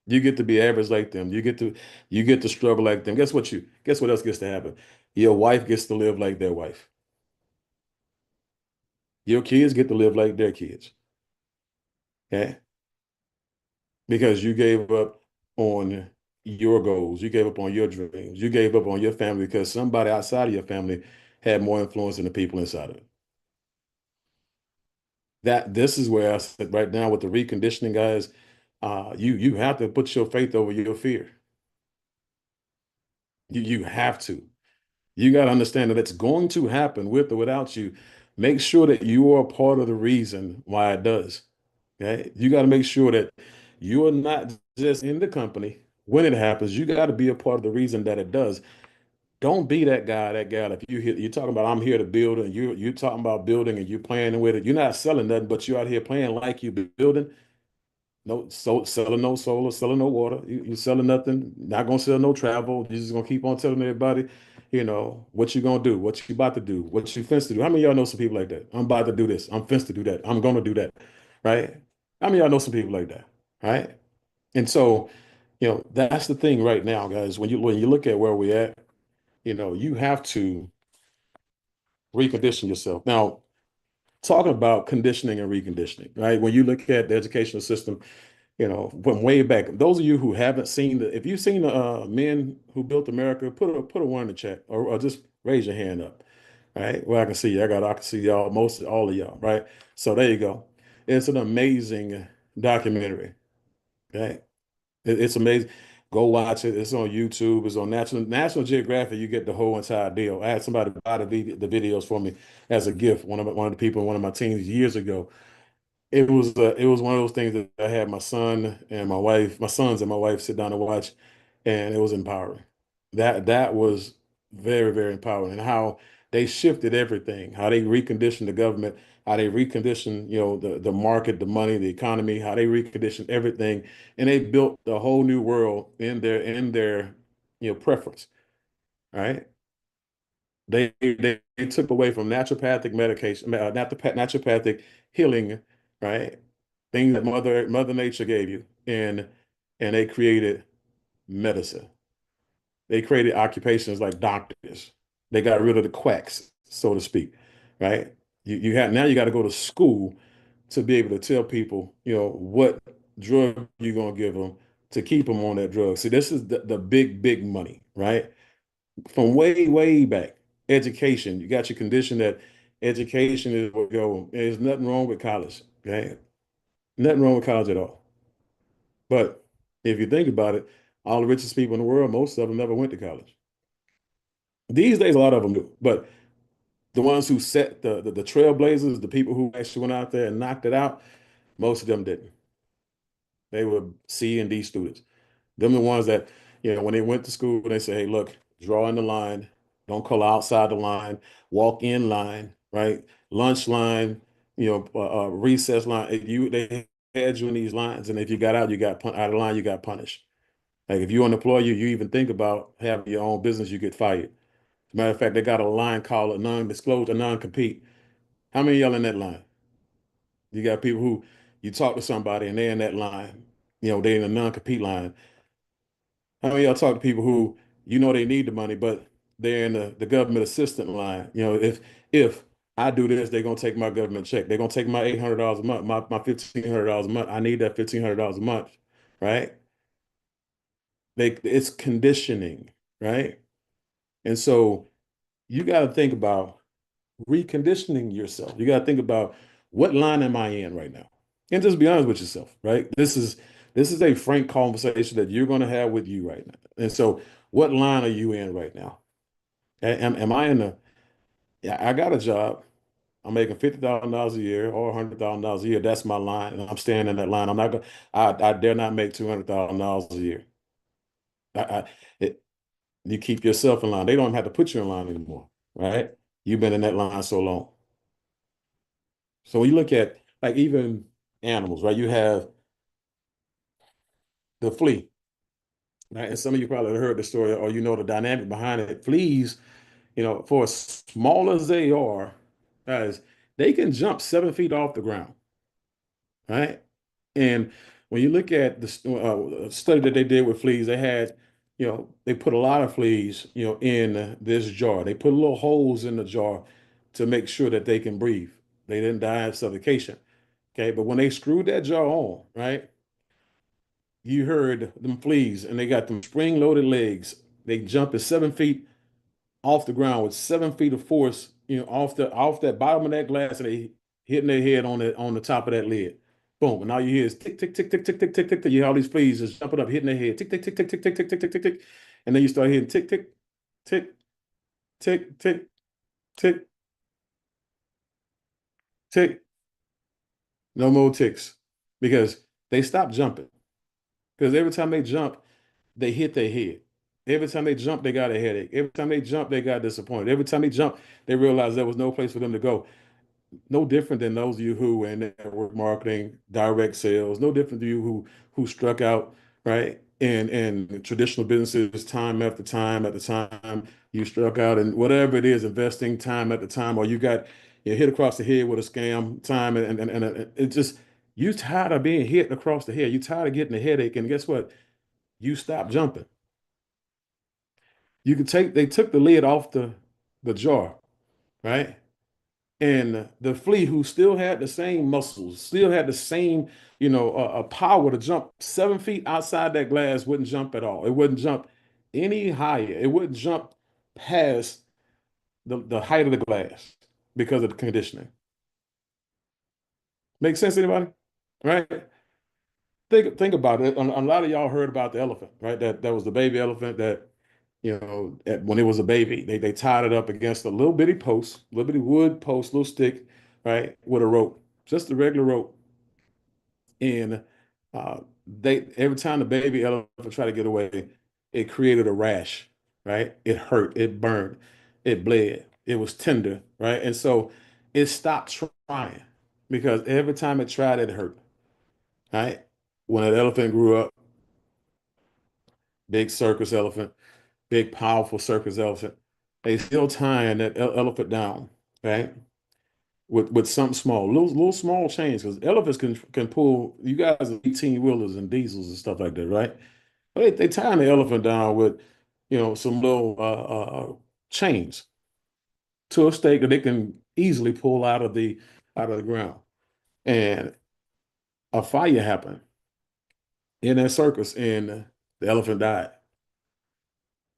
You get to be average like them. You get to struggle like them. Guess what else gets to happen? Your wife gets to live like their wife. Your kids get to live like their kids. Okay? Because you gave up on your goals, you gave up on your dreams, you gave up on your family because somebody outside of your family had more influence than the people inside of it. This is where I said right now with the reconditioning guys, you have to put your faith over your fear. You have to. You got to understand that it's going to happen with or without you. Make sure that you are part of the reason why it does. Okay. You got to make sure that you are not just in the company when it happens. You got to be a part of the reason that it does. Don't be that guy, that gal. If you're talking about I'm here to build and you're talking about building and you're playing with it, you're not selling nothing, but you're out here playing like you building. No, selling no solar, selling no water. You selling nothing. Not gonna sell no travel. You're just gonna keep on telling everybody, what you gonna do, what you about to do, what you finna to do. How many of y'all know some people like that? I'm about to do this. I'm finna to do that. I'm gonna do that. Right? How many of y'all know some people like that? Right? And so, that's the thing right now, guys. When you look at where we're at, you have to recondition yourself. Now, talking about conditioning and reconditioning, right? When you look at the educational system, from way back. Those of you who haven't seen if you've seen the Men Who Built America, put a one in the chat, or just raise your hand up, right? Well, I can see you. I can see y'all, most all of y'all, right? So there you go. It's an amazing documentary, right? It's amazing. Go watch it. It's on YouTube. It's on National Geographic. You get the whole entire deal. I had somebody buy the videos for me as a gift. One of the people in one of my teams years ago. It was one of those things that I had my sons and my wife sit down and watch, and it was empowering. That was very, very empowering, and how they shifted everything, how they reconditioned the government, how they reconditioned, the market, the money, the economy, how they reconditioned everything, and they built a whole new world in their preference, right? They took away from naturopathic medication, naturopathic healing, right? Things that Mother Nature gave you, and they created medicine. They created occupations like doctors. They got rid of the quacks, so to speak, right? You got to go to school to be able to tell people, what drug you're gonna give them to keep them on that drug. See, this is the big, big money, right? From way, way back. Education. You got your condition that education is what go. There's nothing wrong with college. Okay. Nothing wrong with college at all. But if you think about it, all the richest people in the world, most of them never went to college. These days, a lot of them do. But the ones who set the trailblazers, the people who actually went out there and knocked it out, most of them didn't. They were C and D students. Them the ones that, when they went to school, they say, hey, look, draw in the line. Don't call outside the line. Walk in line, right? Lunch line, recess line. They had you in these lines, and if you got out, you got out of line, you got punished. Like if you're an employer, you even think about having your own business, you get fired. As a matter of fact, they got a line called a non-disclosure, a non-compete. How many of y'all in that line? You got people who you talk to somebody and they're in that line, they're in a non-compete line. How many of y'all talk to people who they need the money, but they're in the government assistant line? If I do this, they're gonna take my government check. They're gonna take my $800 a month, my $1,500 a month. I need that $1,500 a month, right? It's conditioning, right? And so you got to think about reconditioning yourself. You got to think about what line am I in right now? And just be honest with yourself, right? This is a frank conversation that you're going to have with you right now. And so what line are you in right now? Am I in the, yeah, I got a job. I'm making $50,000 a year or $100,000 a year. That's my line. And I'm staying in that line. I'm not going, I dare not make $200,000 a year. I, I, it, you keep yourself in line. They don't have to put you in line anymore, right? You've been in that line so long. So when you look at like even animals, right? You have the flea, right? And some of you probably heard the story or you know the dynamic behind it. Fleas, for as small as they are, guys, they can jump 7 feet off the ground, right? And when you look at the study that they did with fleas, they had, they put a lot of fleas, in this jar. They put little holes in the jar to make sure that they can breathe. They didn't die of suffocation. Okay. But when they screwed that jar on, right, you heard them fleas and they got them spring loaded legs. They jump at 7 feet off the ground with 7 feet of force, off that bottom of that glass, and they hitting their head on the top of that lid. Boom. And all you hear is tick, tick, tick, tick, tick, tick, tick, tick, tick. You hear all these fleas just jumping up, hitting their head. Tick, tick, tick, tick, tick, tick, tick, tick, tick, tick, tick. And then you start hearing tick, tick, tick, tick, tick, tick, tick. No more ticks. Because they stop jumping. Because every time they jump, they hit their head. Every time they jump, they got a headache. Every time they jump, they got disappointed. Every time they jump, they realized there was no place for them to go. No different than those of you who were in network marketing, direct sales, no different than you who struck out, right? And traditional businesses time after time after time, you struck out and whatever it is, investing time at the time, or you got hit across the head with a scam time and it just you tired of being hit across the head. You tired of getting a headache, and guess what? You stop jumping. They took the lid off the jar, right? And the flea who still had the same muscles, still had the same, power to jump 7 feet outside that glass, wouldn't jump at all. It wouldn't jump any higher. It wouldn't jump past the height of the glass because of the conditioning. Make sense, anybody? Right? Think about it. A lot of y'all heard about the elephant, right? That was the baby elephant that when it was a baby, they tied it up against a little bitty post, little bitty wood post, little stick, right, with a rope, just a regular rope. And they every time the baby elephant tried to get away, it created a rash, right? It hurt, it burned, it bled, it was tender, right? And so it stopped trying because every time it tried, it hurt, right? When an elephant grew up, big circus elephant, big, powerful circus elephant. They still tying that elephant down, right? With something small, little small chains, because elephants can pull. You guys are 18 wheelers and diesels and stuff like that, right? But they tying the elephant down with, some little chains to a stake that they can easily pull out of the ground. And a fire happened in that circus, and the elephant died.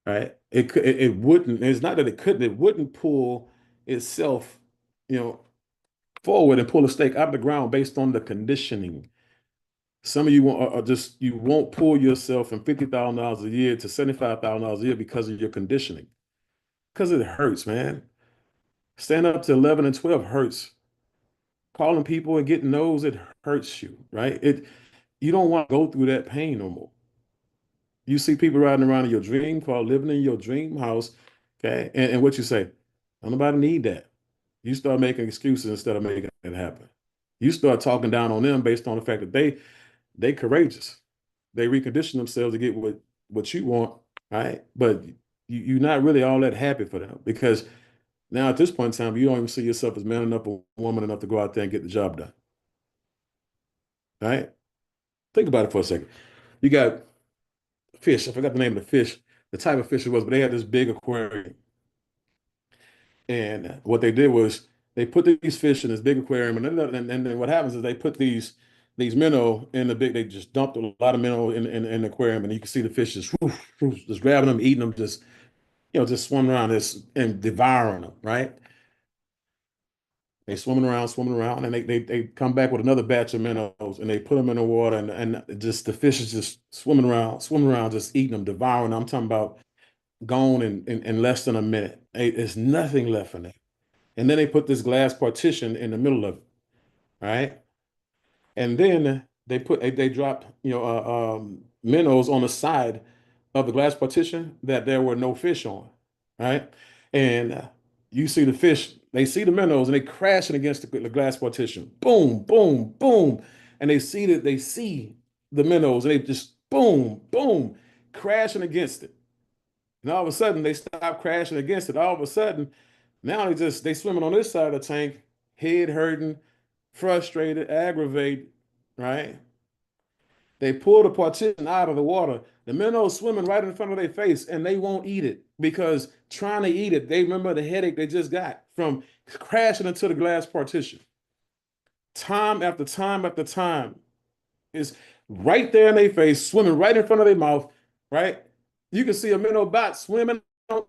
Right? It wouldn't. It's not that it couldn't. It wouldn't pull itself, you know, forward and pull a stake out of the ground based on the conditioning. Some of you are just you won't pull yourself from $50,000 a year to $75,000 a year because of your conditioning. Because it hurts, man. Stand up to 11 and 12 hurts. Calling people and getting no's, it hurts you, right? You don't want to go through that pain no more. You see people riding around in your dream car, living in your dream house, okay? And what you say, don't nobody need that. You start making excuses instead of making it happen. You start talking down on them based on the fact that they courageous. They recondition themselves to get what you want, right? But you're not really all that happy for them because now at this point in time, you don't even see yourself as man enough or woman enough to go out there and get the job done, right? Think about it for a second. You got fish. I forgot the name of the fish, the type of fish it was, but they had this big aquarium. And what they did was they put these fish in this big aquarium, and then what happens is they put these these minnow in the big, they just dumped a lot of minnow in the aquarium, and you can see the fish just, whoosh, whoosh, just grabbing them, eating them, just, just swimming around this and devouring them, right? They swimming around, and they come back with another batch of minnows, and they put them in the water, and just the fish is just swimming around, just eating them, devouring them. I'm talking about gone in less than a minute. There's nothing left in there. And then they put this glass partition in the middle of it, right? And then they dropped minnows on the side of the glass partition that there were no fish on, right? And you see the fish, they see the minnows and they crashing against the glass partition. Boom, boom, boom. And they see the minnows and they just boom, boom, crashing against it. And all of a sudden they stop crashing against it. All of a sudden, now they swimming on this side of the tank, head hurting, frustrated, aggravated, right? They pull the partition out of the water. The minnows swimming right in front of their face, and they won't eat it because trying to eat it, they remember the headache they just got from crashing into the glass partition. Time after time after time is right there in their face, swimming right in front of their mouth, right? You can see a minnow bot swimming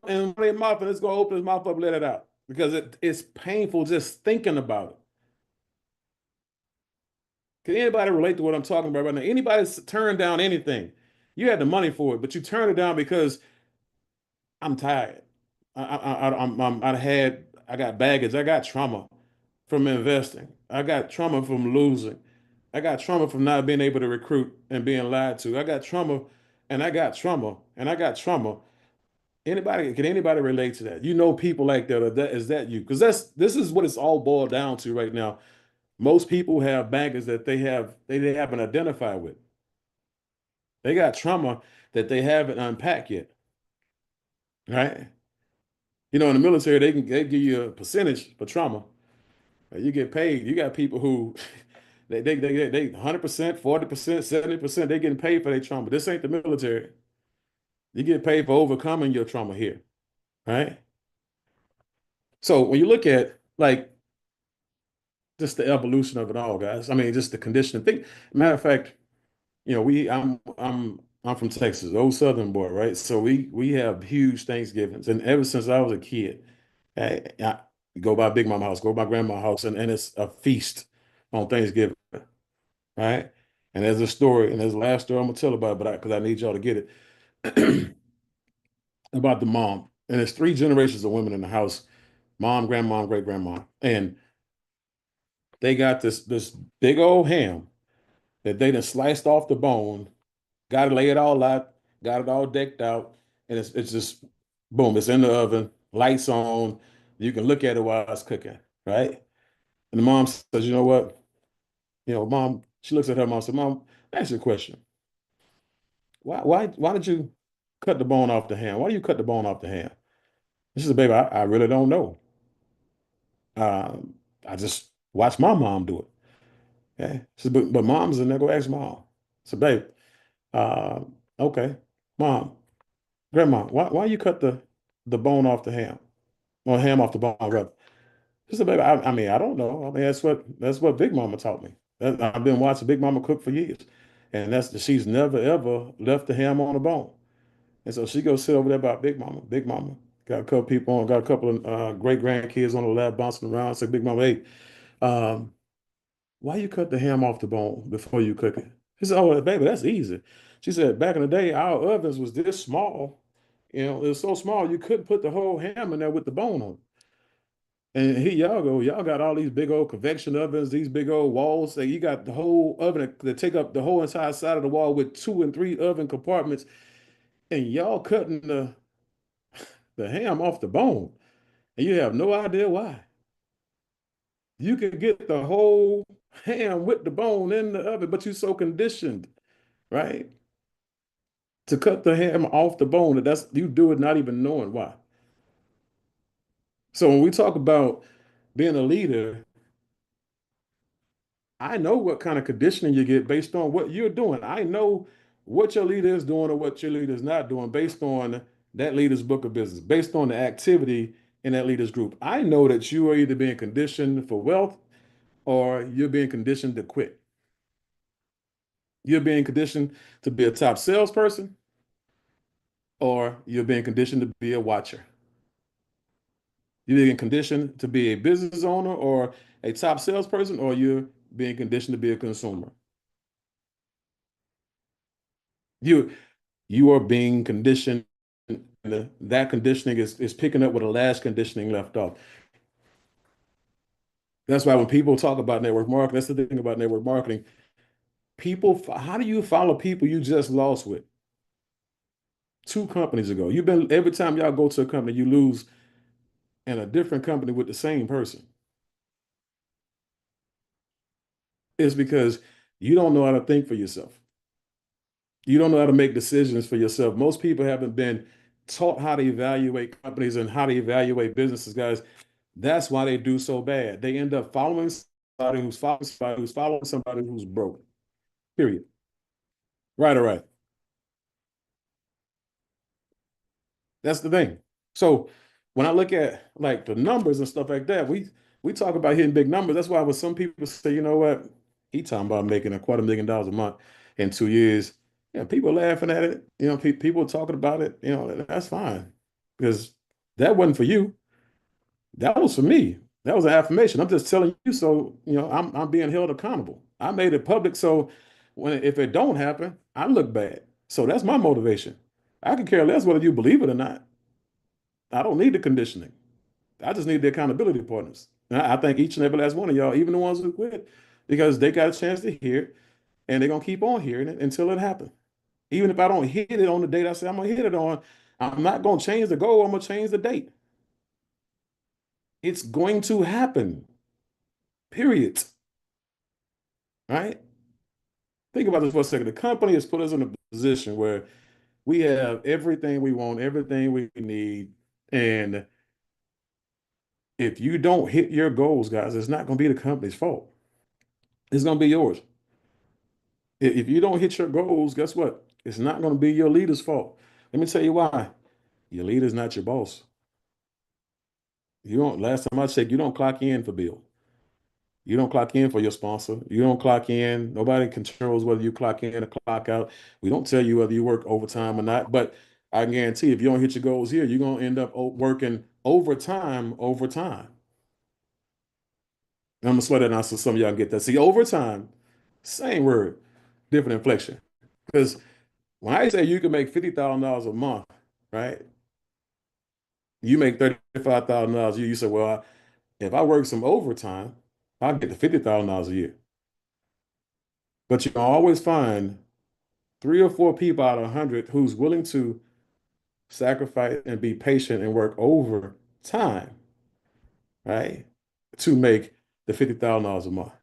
in their mouth, and it's going to open his mouth up and let it out because it's painful just thinking about it. Can anybody relate to what I'm talking about right now? Anybody turn down anything? You had the money for it, but you turned it down because I'm tired. I got baggage. I got trauma from investing. I got trauma from losing. I got trauma from not being able to recruit and being lied to. I got trauma, and I got trauma, and I got trauma. Can anybody relate to that? You know people like that, or is that you? Because this is what it's all boiled down to right now. Most people have baggage that they haven't identified with. They got trauma that they haven't unpacked yet, right? In the military, they give you a percentage for trauma. You get paid. You got people who they 100%, 40%, 70%. They getting paid for their trauma. This ain't the military. You get paid for overcoming your trauma here, right? So when you look at like just the evolution of it all, guys. I mean, just the conditioning thing. Matter of fact, I'm from Texas, old Southern boy, right? So we have huge Thanksgivings, and ever since I was a kid, I go by Big Mama house, go by Grandma house, and it's a feast on Thanksgiving, right? And there's a story, and there's the last story I'm gonna tell about it, but because I need y'all to get it about the mom, and there's three generations of women in the house: mom, grandma, great grandma, and they got this big old ham that they done sliced off the bone, got to lay it all out, got it all decked out, and it's just boom, it's in the oven, lights on. You can look at it while it's cooking, right? And the mom says, you know what? Mom, she looks at her mom and says, Mom, ask you a question. Why did you cut the bone off the ham? Why do you cut the bone off the ham? She said, baby, I really don't know. I just watched my mom do it. Okay. She said, but mom's in there, go ask mom. So, babe, uh, okay, mom, grandma, why you cut the bone off the ham? Or ham off the bone, rather. She said, baby, I mean, I don't know. I mean, that's what Big Mama taught me. I've been watching Big Mama cook for years. And she's never ever left the ham on the bone. And so she goes sit over there by Big Mama. Big Mama got a couple people on, got a couple of great grandkids on the lap bouncing around. Say, Big Mama, hey, um, why you cut the ham off the bone before you cook it? He said, oh, baby, that's easy. She said, back in the day, our ovens was this small. It was so small you couldn't put the whole ham in there with the bone on it. And here y'all go, y'all got all these big old convection ovens, these big old walls. You got the whole oven that take up the whole entire side of the wall with 2 and 3 oven compartments, and y'all cutting the ham off the bone, and you have no idea why. You can get the whole ham with the bone in the oven, but you're so conditioned, right, to cut the ham off the bone that you do it not even knowing why. So when we talk about being a leader, I know what kind of conditioning you get based on what you're doing. I know what your leader is doing or what your leader is not doing based on that leader's book of business, based on the activity in that leader's group. I know that you are either being conditioned for wealth or you're being conditioned to quit. You're being conditioned to be a top salesperson, or you're being conditioned to be a watcher. You're being conditioned to be a business owner or a top salesperson, or you're being conditioned to be a consumer. You you are being conditioned, and that conditioning is picking up where the last conditioning left off. That's why when people talk about network marketing, that's the thing about network marketing. People, how do you follow people you just lost with 2 companies ago? You've been every time y'all go to a company, you lose in a different company with the same person. It's because you don't know how to think for yourself. You don't know how to make decisions for yourself. Most people haven't been taught how to evaluate companies and how to evaluate businesses, guys. That's why they do so bad. They end up following somebody who's broke. Period. Right or right. That's the thing. So when I look at like the numbers and stuff like that, we talk about hitting big numbers. That's why when some people say, you know what, he talking about making $250,000 a month in 2 years. Yeah, people laughing at it. People talking about it. That's fine because that wasn't for you. That was for me. That was an affirmation. I'm just telling you, so I'm being held accountable. I made it public, so if it don't happen, I look bad. So that's my motivation. I can care less whether you believe it or not. I don't need the conditioning. I just need the accountability partners. And I think each and every last one of y'all, even the ones who quit, because they got a chance to hear it, and they're gonna keep on hearing it until it happens. Even if I don't hit it on the date I say I'm gonna hit it on, I'm not gonna change the goal. I'm gonna change the date. It's going to happen. Period. Right? Think about this for a second. The company has put us in a position where we have everything we want, everything we need, and if you don't hit your goals, guys, it's not going to be the company's fault. It's going to be yours. If you don't hit your goals, guess what? It's not going to be your leader's fault. Let me tell you why. Your leader's not your boss. You don't. Last time I checked, you don't clock in for Bill. You don't clock in for your sponsor. You don't clock in. Nobody controls whether you clock in or clock out. We don't tell you whether you work overtime or not. But I guarantee if you don't hit your goals here, you're going to end up working overtime over time. And I'm going to slow that down so some of y'all can get that. See, overtime, same word, different inflection. Because when I say you can make $50,000 a month, right? You make $35,000 a year. You say, well, if I work some overtime, I'll get to $50,000 a year. But you can always find 3 or 4 people out of 100 who's willing to sacrifice and be patient and work overtime, right? To make the $50,000 a month.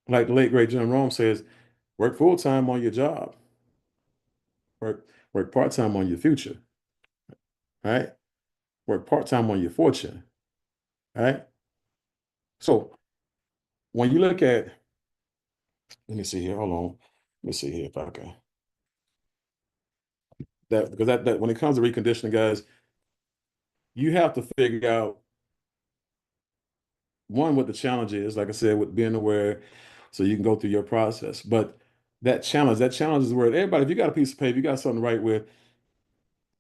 Like the late great Jim Rome says, work full time on your job, work part time on your future, right? Work part time on your fortune, right? So when you look at, let me see here, hold on, let me see here if I can. Because that when it comes to reconditioning, guys, you have to figure out one what the challenge is, like I said, with being aware, so you can go through your process. But that challenge is where everybody, if you got a piece of paper, you got something to write with,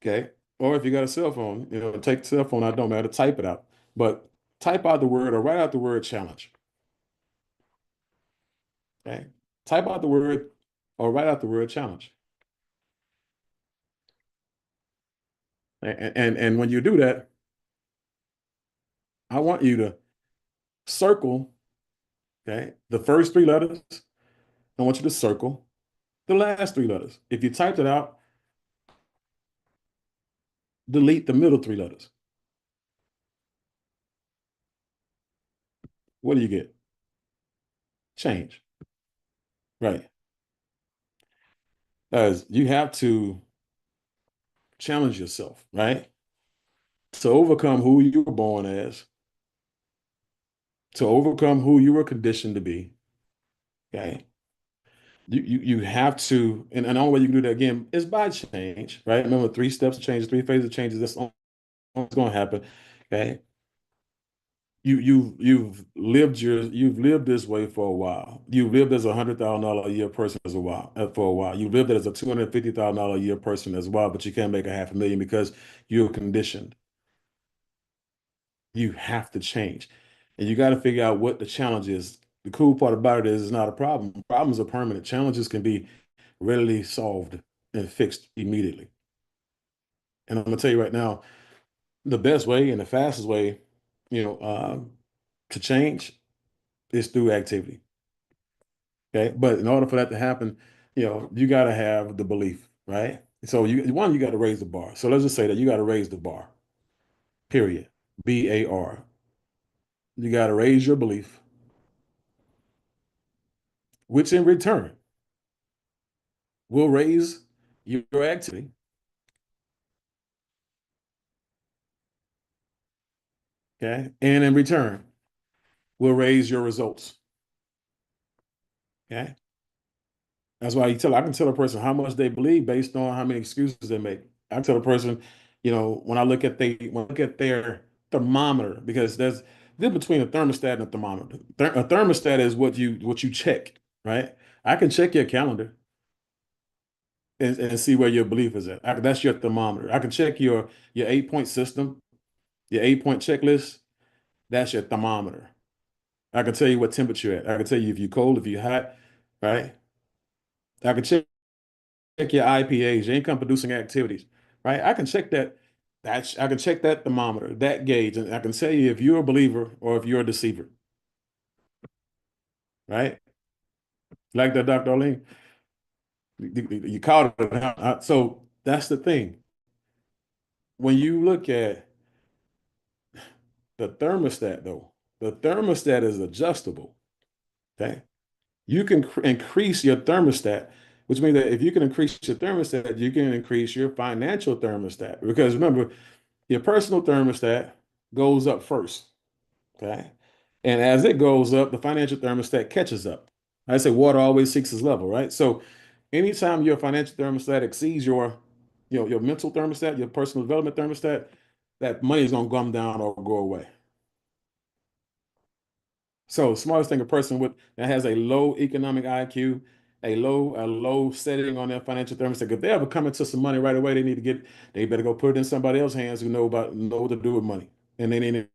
okay? Or if you got a cell phone, take the cell phone out, don't matter, type it out. But type out the word or write out the word challenge. Okay? Type out the word or write out the word challenge. And when you do that, I want you to circle, okay, the first 3 letters. I want you to circle the last 3 letters. If you typed it out, delete the middle 3 letters. What do you get? Change. Right. As you have to challenge yourself, right? To overcome who you were born as, to overcome who you were conditioned to be. Okay. You have to, and the only way you can do that again is by change, right? Remember 3 steps of change, 3 phases of changes. That's what's going to happen. Okay. you've lived this way for a while. You've lived as $100,000 a year person as a while for a while. You've lived as a $250,000 a year person as well, but you can't make a half a million because you're conditioned. You have to change. And you got to figure out what the challenge is. The cool part about it is it's not a problem. Problems are permanent. Challenges can be readily solved and fixed immediately. And I'm gonna tell you right now, the best way and the fastest way, you know, to change is through activity. Okay. But in order for that to happen, you got to have the belief, right? So you got to raise the bar. So let's just say that you got to raise the bar, period. BAR. You got to raise your belief, which in return will raise your activity. Okay. And in return will raise your results. Okay. That's why I can tell a person how much they believe based on how many excuses they make. I tell a person, when I look at their thermometer, because there's between a thermostat and a thermometer. A thermostat is what you check, right? I can check your calendar and see where your belief is at. That's your thermometer. I can check your 8-point system, your 8-point checklist. That's your thermometer. I can tell you what temperature you're at. I can tell you if you're cold, if you're hot, right? I can check your IPAs, your income producing activities, right? I can check that. I can check that thermometer, that gauge, and I can tell you if you're a believer or if you're a deceiver, right? Like that, Dr. Arlene, you caught it. So that's the thing. When you look at the thermostat, though, the thermostat is adjustable. Okay, you can increase your thermostat, which means that if you can increase your thermostat, you can increase your financial thermostat. Because remember, your personal thermostat goes up first, okay? And as it goes up, the financial thermostat catches up. I say water always seeks its level, right? So anytime your financial thermostat exceeds your mental thermostat, your personal development thermostat, that money is gonna come down or go away. So smartest thing a person with that has a low economic IQ, a low setting on their financial thermostat. If they ever come into some money right away, they better go put it in somebody else's hands who know what to do with money. And they need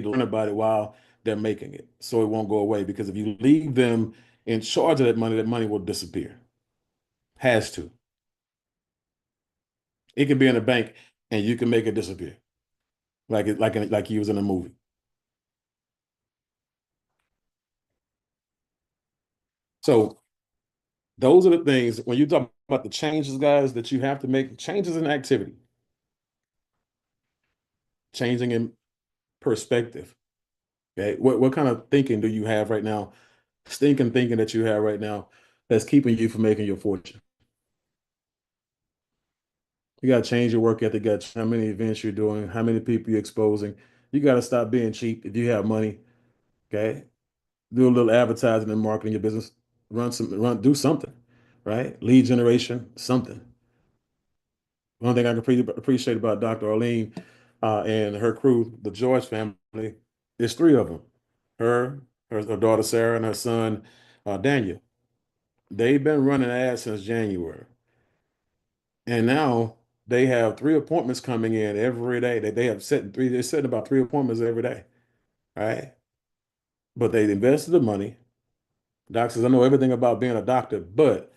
to learn about it while they're making it. So it won't go away. Because if you leave them in charge of that money will disappear. Has to. It can be in a bank and you can make it disappear. Like he was in a movie. So those are the things when you talk about the changes, guys, that you have to make changes in activity, changing in perspective. Okay. What kind of thinking do you have right now? Stinking thinking that you have right now that's keeping you from making your fortune. You got to change your work ethic, got how many events you're doing, how many people you're exposing. You got to stop being cheap if you have money. Okay. Do a little advertising and marketing your business. Do something, right? Lead generation, something. One thing I can appreciate about Dr. Arlene and her crew, the George family, there's three of them. Her, her daughter Sarah, and her son Daniel. They've been running ads since January. And now they have 3 appointments coming in every day. They're setting about 3 appointments every day. All right. But they invested the money. Doc says, I know everything about being a doctor, but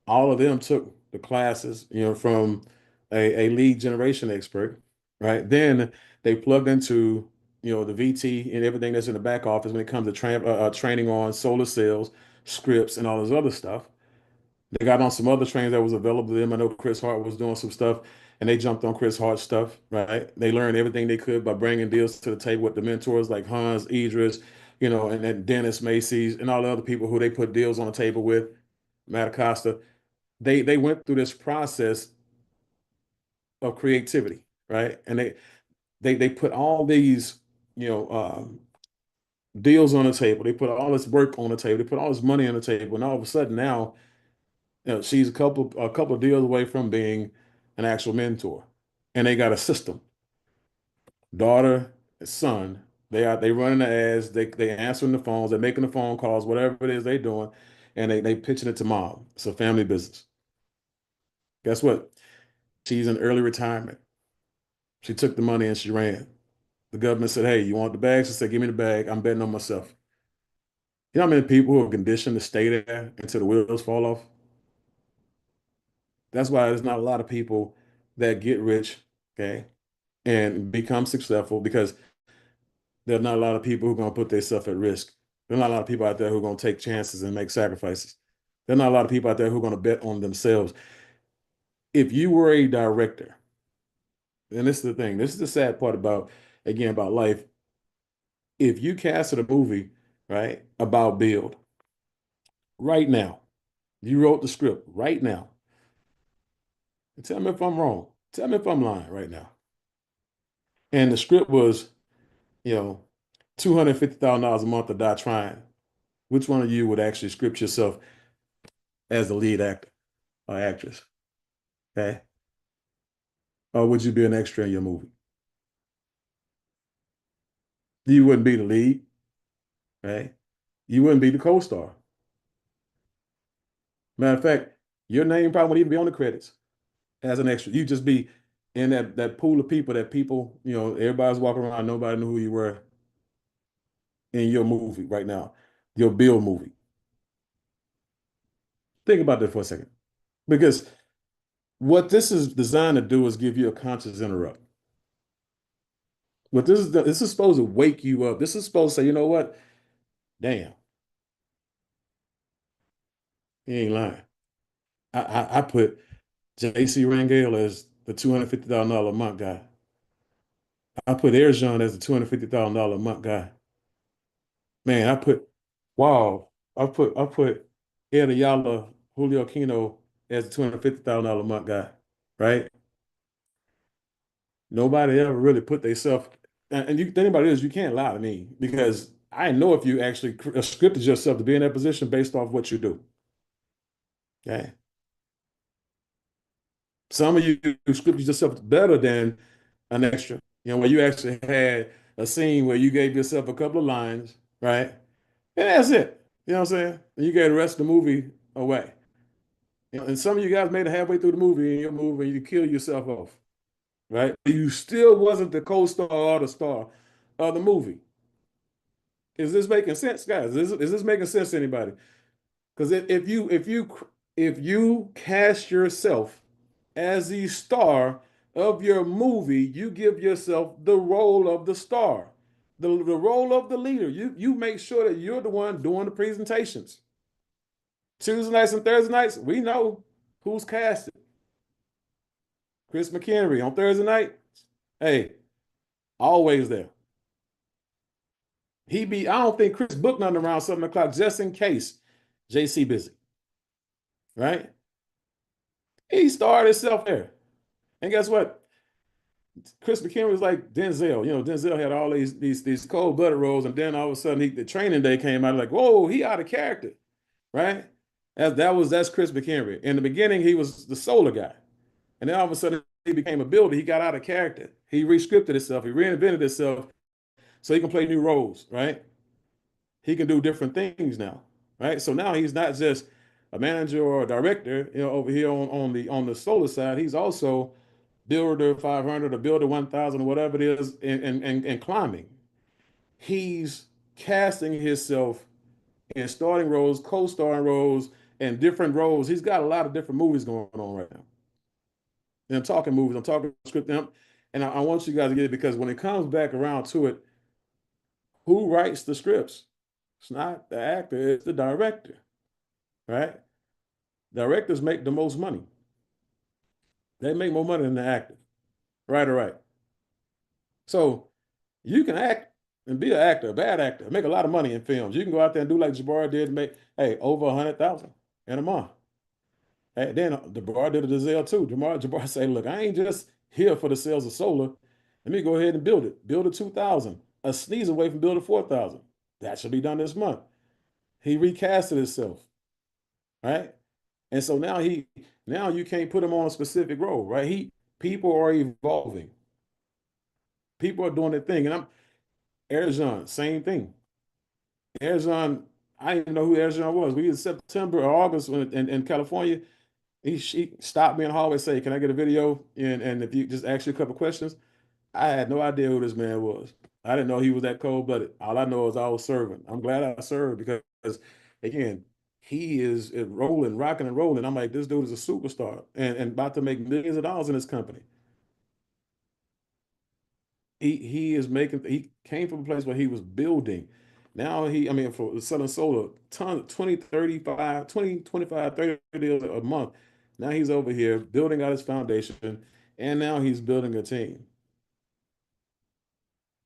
all of them took the classes, from a lead generation expert, right? Then they plugged into, the VT and everything that's in the back office when it comes to training on solar cells, scripts, and all this other stuff. They got on some other trainings that was available to them. I know Chris Hart was doing some stuff, and they jumped on Chris Hart's stuff, right? They learned everything they could by bringing deals to the table with the mentors like Hans, Idris, and then Dennis Macy's and all the other people who they put deals on the table with, Matt Acosta. They went through this process of creativity, right? And they put all these, you know, um, deals on the table. They put all this work on the table. They put all this money on the table, and all of a sudden now, she's a couple of deals away from being an actual mentor. And they got a system, daughter, son, They running the ads, they answering the phones, they're making the phone calls, whatever it is they doing, and they pitching it to mom. It's a family business. Guess what? She's in early retirement. She took the money and she ran. The government said, "Hey, you want the bag?" She said, "Give me the bag. I'm betting on myself." You know how many people who are conditioned to stay there until the wheels fall off? That's why there's not a lot of people that get rich, okay, and become successful because there's not a lot of people who are going to put themselves at risk. There's not a lot of people out there who are going to take chances and make sacrifices. There's not a lot of people out there who are going to bet on themselves. If you were a director, and this is the thing, this is the sad part about, again, about life. If you casted a movie, right, about build right now, you wrote the script right now, and tell me if I'm wrong. Tell me if I'm lying right now. And the script was, you know, $250,000 a month to die trying. Which one of you would actually script yourself as the lead actor or actress? Okay. Or would you be an extra in your movie? You wouldn't be the lead, right? You wouldn't be the co-star. Matter of fact, your name probably wouldn't even be on the credits as an extra. You'd just be in that pool of people that people, everybody's walking around, nobody knew who you were in your movie right now, your Bill movie. Think about that for a second. Because what this is designed to do is give you a conscious interrupt. What this is supposed to wake you up. This is supposed to say, you know what? Damn, he ain't lying. I put J.C. Rangel as the $250,000 a month guy. I put Erjan as the $250,000 a month guy. Man, wow, I put Ed Ayala, Julio Kino as the $250,000 a month guy, right? Nobody ever really put themselves, and you think about it is you can't lie to me because I know if you actually scripted yourself to be in that position based off what you do. Okay. Some of you scripted yourself better than an extra, where you actually had a scene where you gave yourself a couple of lines, right? And that's it. You know what I'm saying? And you gave the rest of the movie away. And some of you guys made it halfway through the movie in your movie and you kill yourself off, right? You still wasn't the co-star or the star of the movie. Is this making sense, guys? Is this making sense to anybody? Because if you cast yourself as the star of your movie, you give yourself the role of the star, the role of the leader. You make sure that you're the one doing the presentations. Tuesday nights and Thursday nights, we know who's casted. Chris McHenry on Thursday night, hey, always there. I don't think Chris booked nothing around 7 o'clock just in case JC busy, right? He starred himself there. And guess what? Chris McHenry was like Denzel. Denzel had all these cold-blooded roles, and then all of a sudden the training day came out like, whoa, he out of character, right? That's Chris McHenry. In the beginning, he was the solar guy. And then all of a sudden he became a builder. He got out of character. He rescripted himself. He reinvented himself so he can play new roles, right? He can do different things now, right? So now he's not just a manager or a director, over here on the solar side. He's also builder 500 or builder 1000 or whatever it is and climbing. He's casting himself in starting roles, co-starring roles, and different roles. He's got a lot of different movies going on right now. And I'm talking movies, I'm talking scripting, and I want you guys to get it because when it comes back around to it, who writes the scripts? It's not the actor, it's the director, right? Directors make the most money. They make more money than the actor, right or right. So you can act and be an actor, a bad actor, make a lot of money in films. You can go out there and do like Jabbar did and make, hey, over 100,000 in a month. Hey, then Jabbar did a Denzel too. Jabbar say, look, I ain't just here for the sales of solar. Let me go ahead and build it. Build a 2,000, a sneeze away from building 4,000. That should be done this month. He recasted himself, right? And so now you can't put him on a specific role, right? People are evolving. People are doing their thing. Erjan, same thing. Erjan, I didn't even know who Erjan was. We in September or August in California. She stopped me in the hallway, say, "Can I get a video?" And if you just ask you a couple questions, I had no idea who this man was. I didn't know he was that cold-blooded. All I know is I was serving. I'm glad I served because, again, he is rolling, rocking and rolling. I'm like, this dude is a superstar and about to make millions of dollars in this company. He is making, he came from a place where he was building. Now I mean, for selling solar, ton 20, 35, 20, 25, 30 deals a month. Now he's over here building out his foundation, and now he's building a team.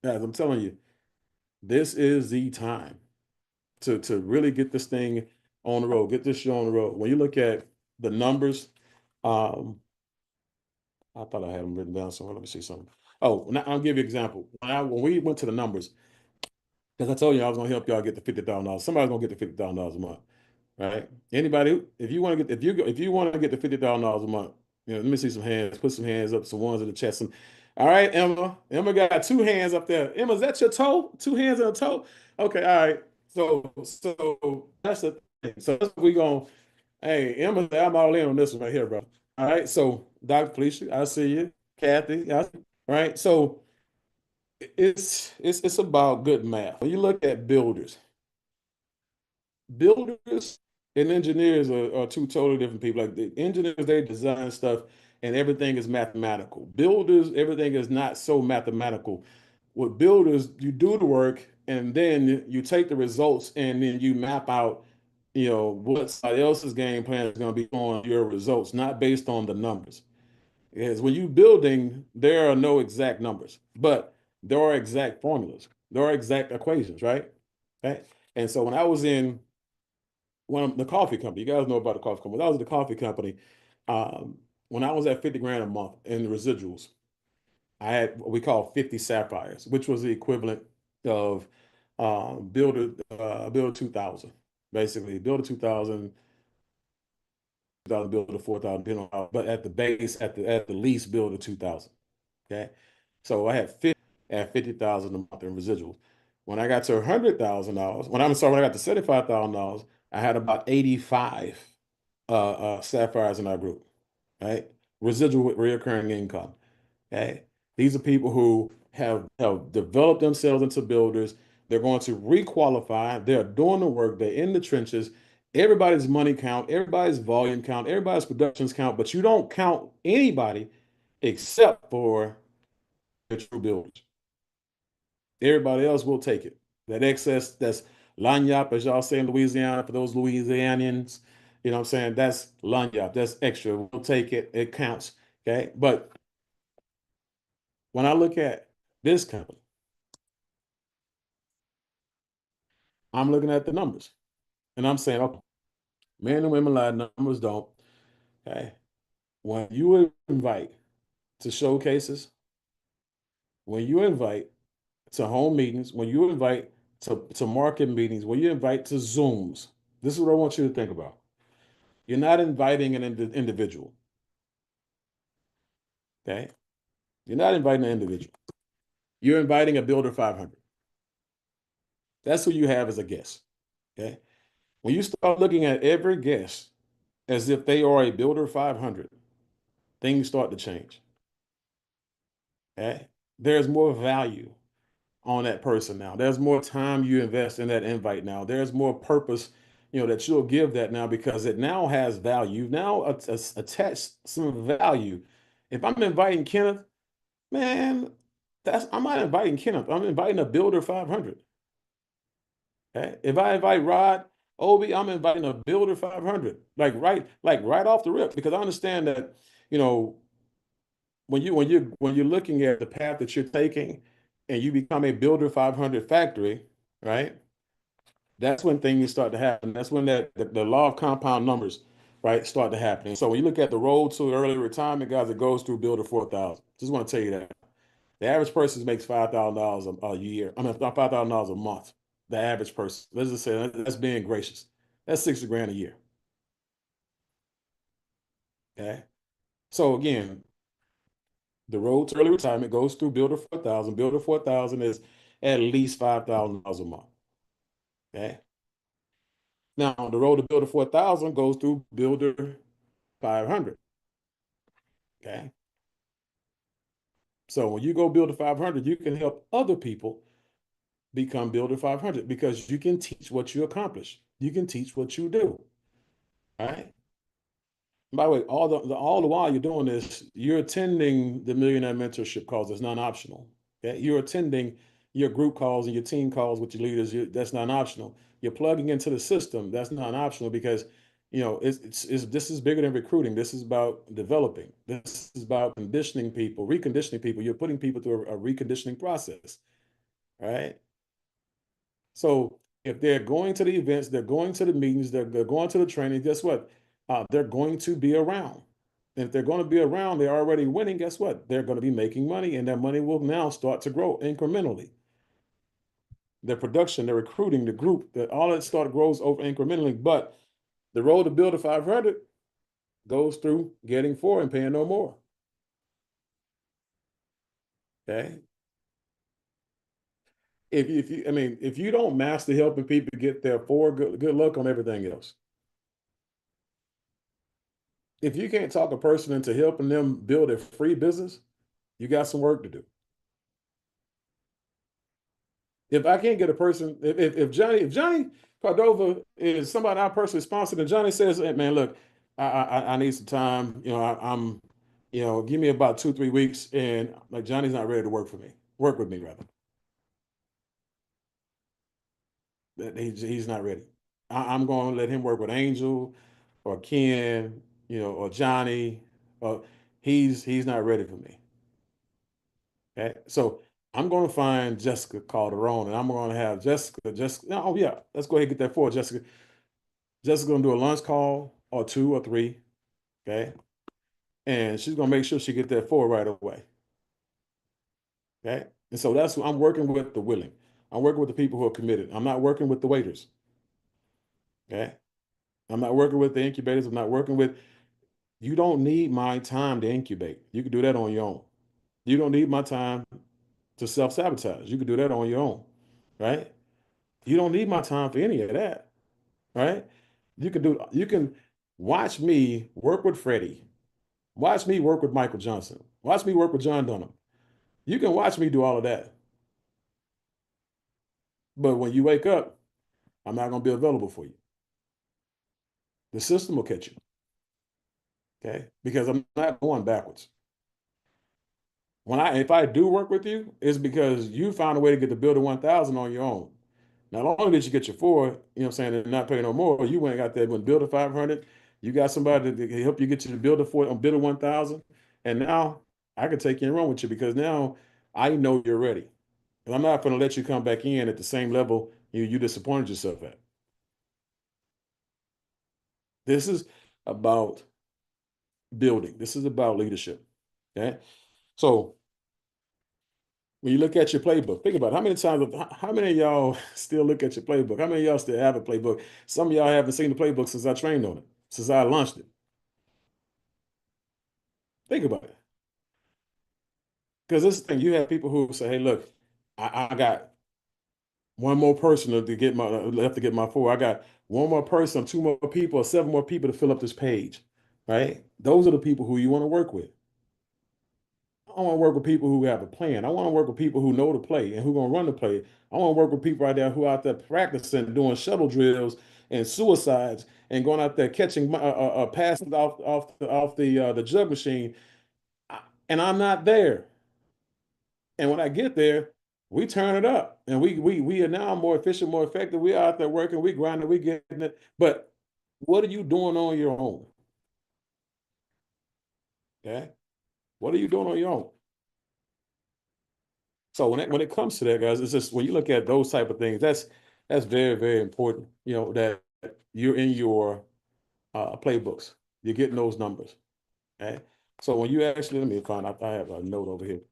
Guys, I'm telling you, this is the time to really get this thing on the road, get this show on the road. When you look at the numbers, um, I thought I had them written down somewhere. Let me see something. Oh, now I'll give you an example. When we went to the numbers, because I told you I was gonna help y'all get the $50,000. Somebody's gonna get the $50,000 a month, right? Anybody, if you want to get if you want to get the $50,000 a month, let me see some hands. Put some hands up, some ones in the chest. All right, Emma. Emma got two hands up there. Emma, is that your toe? Two hands and a toe? Okay, all right. So that's the thing. So that's what we gonna. Hey, Emma, I'm all in on this one right here, bro. All right. So Dr. Felicia, I see you. Kathy, right? So it's about good math. When you look at builders and engineers are two totally different people. Like the engineers, they design stuff and everything is mathematical. Builders, everything is not so mathematical. With builders, you do the work and then you take the results and then you map out, what somebody else's game plan is going to be on your results, not based on the numbers. Is when you building, there are no exact numbers, but there are exact formulas. There are exact equations, right? Okay. And so when I was in the coffee company, you guys know about the coffee company. When I was at the coffee company, um, when I was at 50 grand a month in the residuals, I had what we call 50 sapphires, which was the equivalent of builder 2000, basically builder 2000, builder 4000, but at the base, at the least builder 2000. Okay. So I had 50,000 a month in residuals. When I got to $100,000, when I got to $75,000, I had about 85 sapphires in our group, right? Residual with reoccurring income. Okay. These are people who have developed themselves into builders. They're going to requalify. They're doing the work. They're in the trenches. Everybody's money count, everybody's volume count, everybody's productions count, but you don't count anybody except for the true builders. Everybody else will take it. That excess, that's lanyap, as y'all say in Louisiana, for those Louisianians, you know what I'm saying? That's lanyap. That's extra. We'll take it. It counts. Okay. But when I look at this company, I'm looking at the numbers and I'm saying, okay, men and women lie, numbers don't. Okay. When you invite to showcases, when you invite to home meetings, when you invite to market meetings, when you invite to Zooms, this is what I want you to think about. You're not inviting an individual. Okay. You're not inviting an individual. You're inviting a Builder 500. That's who you have as a guest. Okay. When you start looking at every guest as if they are a Builder 500, things start to change. Okay. There's more value on that person now. There's more time you invest in that invite now. There's more purpose, that you'll give that now because it now has value. You've now attached some value. If I'm inviting Kenneth, man, I'm not inviting Kenneth. I'm inviting a Builder 500. Okay? If I invite Rod, Obi, I'm inviting a Builder 500. Like right off the rip, because I understand that, you know, when you're looking at the path that you're taking and you become a Builder 500 factory, right? That's when things start to happen. That's when the law of compound numbers, right, start to happen. So when you look at the road to early retirement, guys, it goes through Builder 4,000. Just want to tell you that. The average person makes $5,000 a year. I mean, $5,000 a month. The average person. Let's just say that's being gracious. That's 60 grand a year. Okay. So again, the road to early retirement goes through Builder 4,000. Builder 4,000 is at least $5,000 a month. Okay. Now the road to Builder 4,000 goes through Builder 500. Okay. So when you go Builder 500, you can help other people become Builder 500 because you can teach what you accomplish. You can teach what you do. All right. By the way, all the while you're doing this, you're attending the Millionaire Mentorship calls. It's non-optional. Okay, you're attending your group calls and your team calls with your leaders. That's non-optional. You're plugging into the system. That's non-optional because this is bigger than recruiting. This is about developing. This is about conditioning people, reconditioning people. You're putting people through a reconditioning process. Right. So if they're going to the events, they're going to the meetings, they're going to the training, guess what? They're going to be around. And if they're going to be around, they're already winning, guess what? They're going to be making money, and that money will now start to grow incrementally. Their production, their recruiting, the group, all that grows over incrementally. But the road to Builder 500 goes through getting 4 and paying no more. Okay. If you don't master helping people get their 4, good luck on everything else. If you can't talk a person into helping them build a free business, you got some work to do. If I can't get a person, if Johnny Cordova is somebody I personally sponsor, and Johnny says, "Hey, man, look, I need some time. I'm, give me about 2-3 weeks," and like Johnny's not ready to work with me rather. He's not ready. I'm going to let him work with Angel or Ken, or Johnny. Or he's not ready for me. Okay, so I'm going to find Jessica Calderon, and I'm going to have Jessica. Oh yeah, let's go ahead and get that for Jessica. Jessica's going to do a lunch call or 2 or 3. Okay, and she's going to make sure she get that 4 right away. Okay, and so that's what I'm working with, the willing. I'm working with the people who are committed. I'm not working with the waiters. Okay, I'm not working with the incubators. I'm not working with. You don't need my time to incubate. You can do that on your own. You don't need my time to self-sabotage. You can do that on your own, right? You don't need my time for any of that, right? You can watch me work with Freddie. Watch me work with Michael Johnson. Watch me work with John Dunham. You can watch me do all of that. But when you wake up, I'm not going to be available for you. The system will catch you. Okay? Because I'm not going backwards. If I do work with you, it's because you found a way to get the Builder 1,000 on your own. Not only did you get your 4, and not pay no more, you went and got that when Builder 500. You got somebody to help you get to the Builder 4 on Builder 1,000. And now I can take you and run with you because now I know you're ready. And I'm not going to let you come back in at the same level you disappointed yourself at. This is about building. This is about leadership. Okay. So when you look at your playbook, think about how many of y'all still look at your playbook? How many of y'all still have a playbook? Some of y'all haven't seen the playbook since I trained on it, since I launched it. Think about it. Because this thing, you have people who say, hey, look, I got one more person to get left to get my 4. I got one more person, 2 more people, or 7 more people to fill up this page, right? Those are the people who you want to work with. I want to work with people who have a plan. I want to work with people who know the play and who are going to run the play. I want to work with people out there who are out there practicing, doing shuttle drills and suicides and going out there catching passes off the jug machine. And I'm not there. And when I get there, we turn it up, and we are now more efficient, more effective. We are out there working, we grinding, we getting it. But what are you doing on your own? Okay, what are you doing on your own? So when it comes to that, guys, it's just when you look at those type of things, that's very, very important. That you're in your playbooks, you're getting those numbers. Okay, so when you actually let me find, I have a note over here,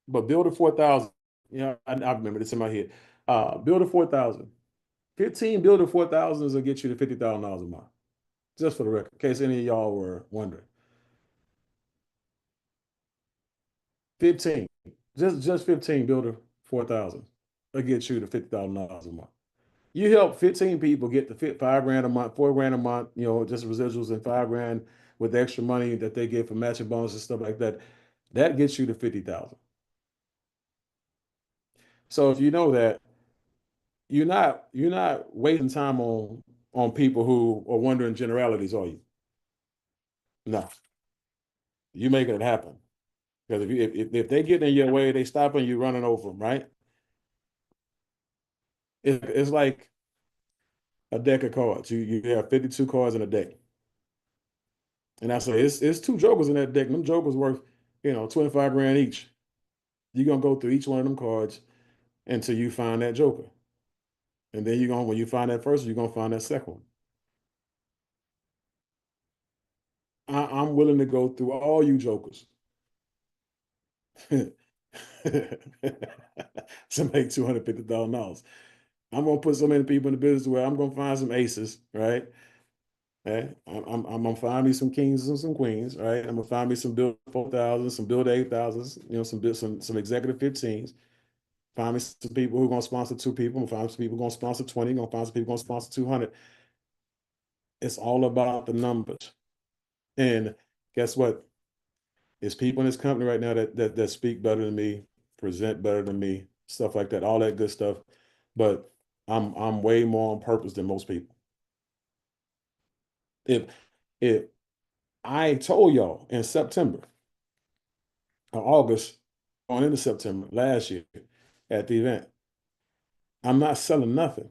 but Builder 4,000. I remember this in my head. Builder 4,000. 15 Builder 4,000s will get you to $50,000 a month. Just for the record, in case any of y'all were wondering. 15. Just 15 Builder 4,000. That gets you to $50,000 a month. You help 15 people get to fit $5 grand a month, $4 grand a month, just residuals and $5 grand with the extra money that they get for matching bonuses and stuff like that. That gets you to 50,000. So if you know that, you're not wasting time on people who are wondering generalities, are you? No, you making it happen. Because if they get in your way, they stopping you running over them, right? It's like a deck of cards. You have 52 cards in a deck. And I say it's two jokers in that deck. Them jokers worth, 25 grand each. You're gonna go through each one of them cards until you find that joker. And then when you find that first one, you're gonna find that second one. I'm willing to go through all you jokers to make $250,000. I'm gonna put so many people in the business where I'm gonna find some aces, right? Okay. I'm gonna find me some kings and some queens, right? I'm gonna find me some build 4,000, some build 8,000, some executive 15s. Find me some people who are gonna sponsor 2 people. I'm gonna find some people who are gonna sponsor 20. I'm gonna find some people gonna sponsor 200. It's all about the numbers. And guess what? There's people in this company right now that speak better than me, present better than me, stuff like that, all that good stuff. But I'm way more on purpose than most people. If I told y'all in September or August, going into September last year at the event, I'm not selling nothing.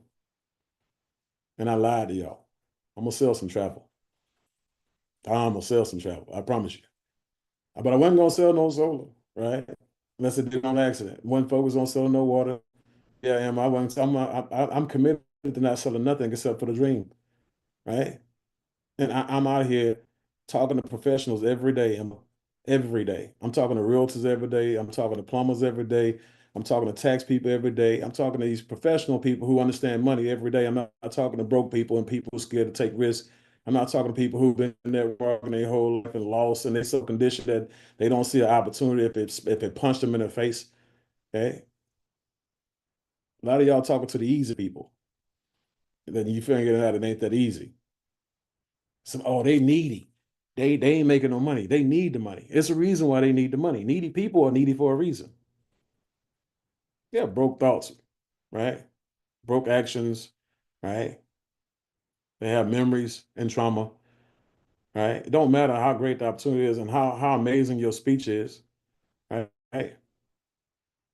And I lied to y'all. I'm gonna sell some travel. I'm gonna sell some travel. I promise you. But I wasn't gonna sell no solar, right? Unless it did on accident. Wasn't focused on selling no water. Yeah, I am. I wasn't. I'm committed to not selling nothing except for the dream, right? And I'm out here talking to professionals every day. Every day. I'm talking to realtors every day. I'm talking to plumbers every day. I'm talking to tax people every day. I'm talking to these professional people who understand money every day. I'm not talking to broke people and people who are scared to take risks. I'm not talking to people who've been there working their whole life and lost, and they're so conditioned that they don't see an opportunity if it punched them in the face. Okay. A lot of y'all talking to the easy people. And then you figure out it ain't that easy. They needy. They ain't making no money. They need the money. It's a reason why they need the money. Needy people are needy for a reason. They have broke thoughts, right? Broke actions, right? They have memories and trauma, right? It don't matter how great the opportunity is and how amazing your speech is, right? It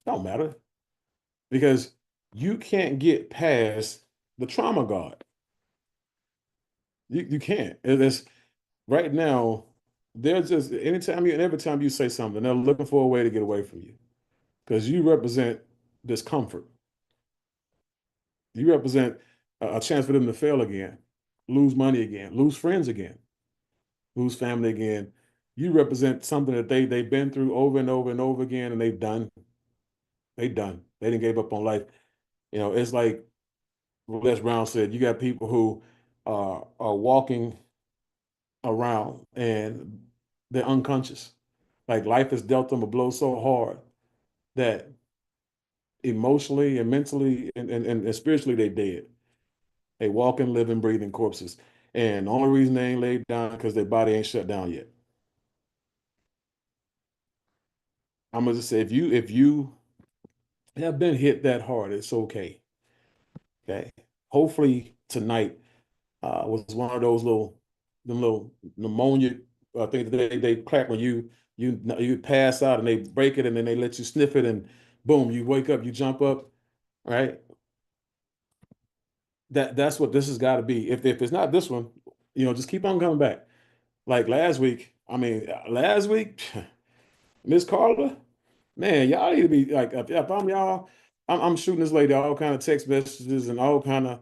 don't matter because you can't get past the trauma guard. You can't. It's right now. They're just every time you say something, they're looking for a way to get away from you because you represent discomfort. You represent a chance for them to fail again, lose money again, lose friends again, lose family again. You represent something that they've been through over and over and over again, and they've done. They done. They didn't give up on life. It's like Les Brown said. You got people who are walking around and they're unconscious. Like life has dealt them a blow so hard that emotionally and mentally and spiritually they dead. They walking, living, breathing corpses. And the only reason they ain't laid down because their body ain't shut down yet. I'm gonna just say if you have been hit that hard, it's okay. Okay. Hopefully tonight was one of those little pneumonia things that they crack when you pass out and they break it and then they let you sniff it and boom, you wake up, you jump up, right? That's what this has got to be. If it's not this one, just keep on coming back. Like last week, Miss Carla, man, y'all need to be like, if I'm y'all, I'm shooting this lady all kind of text messages and all kind of,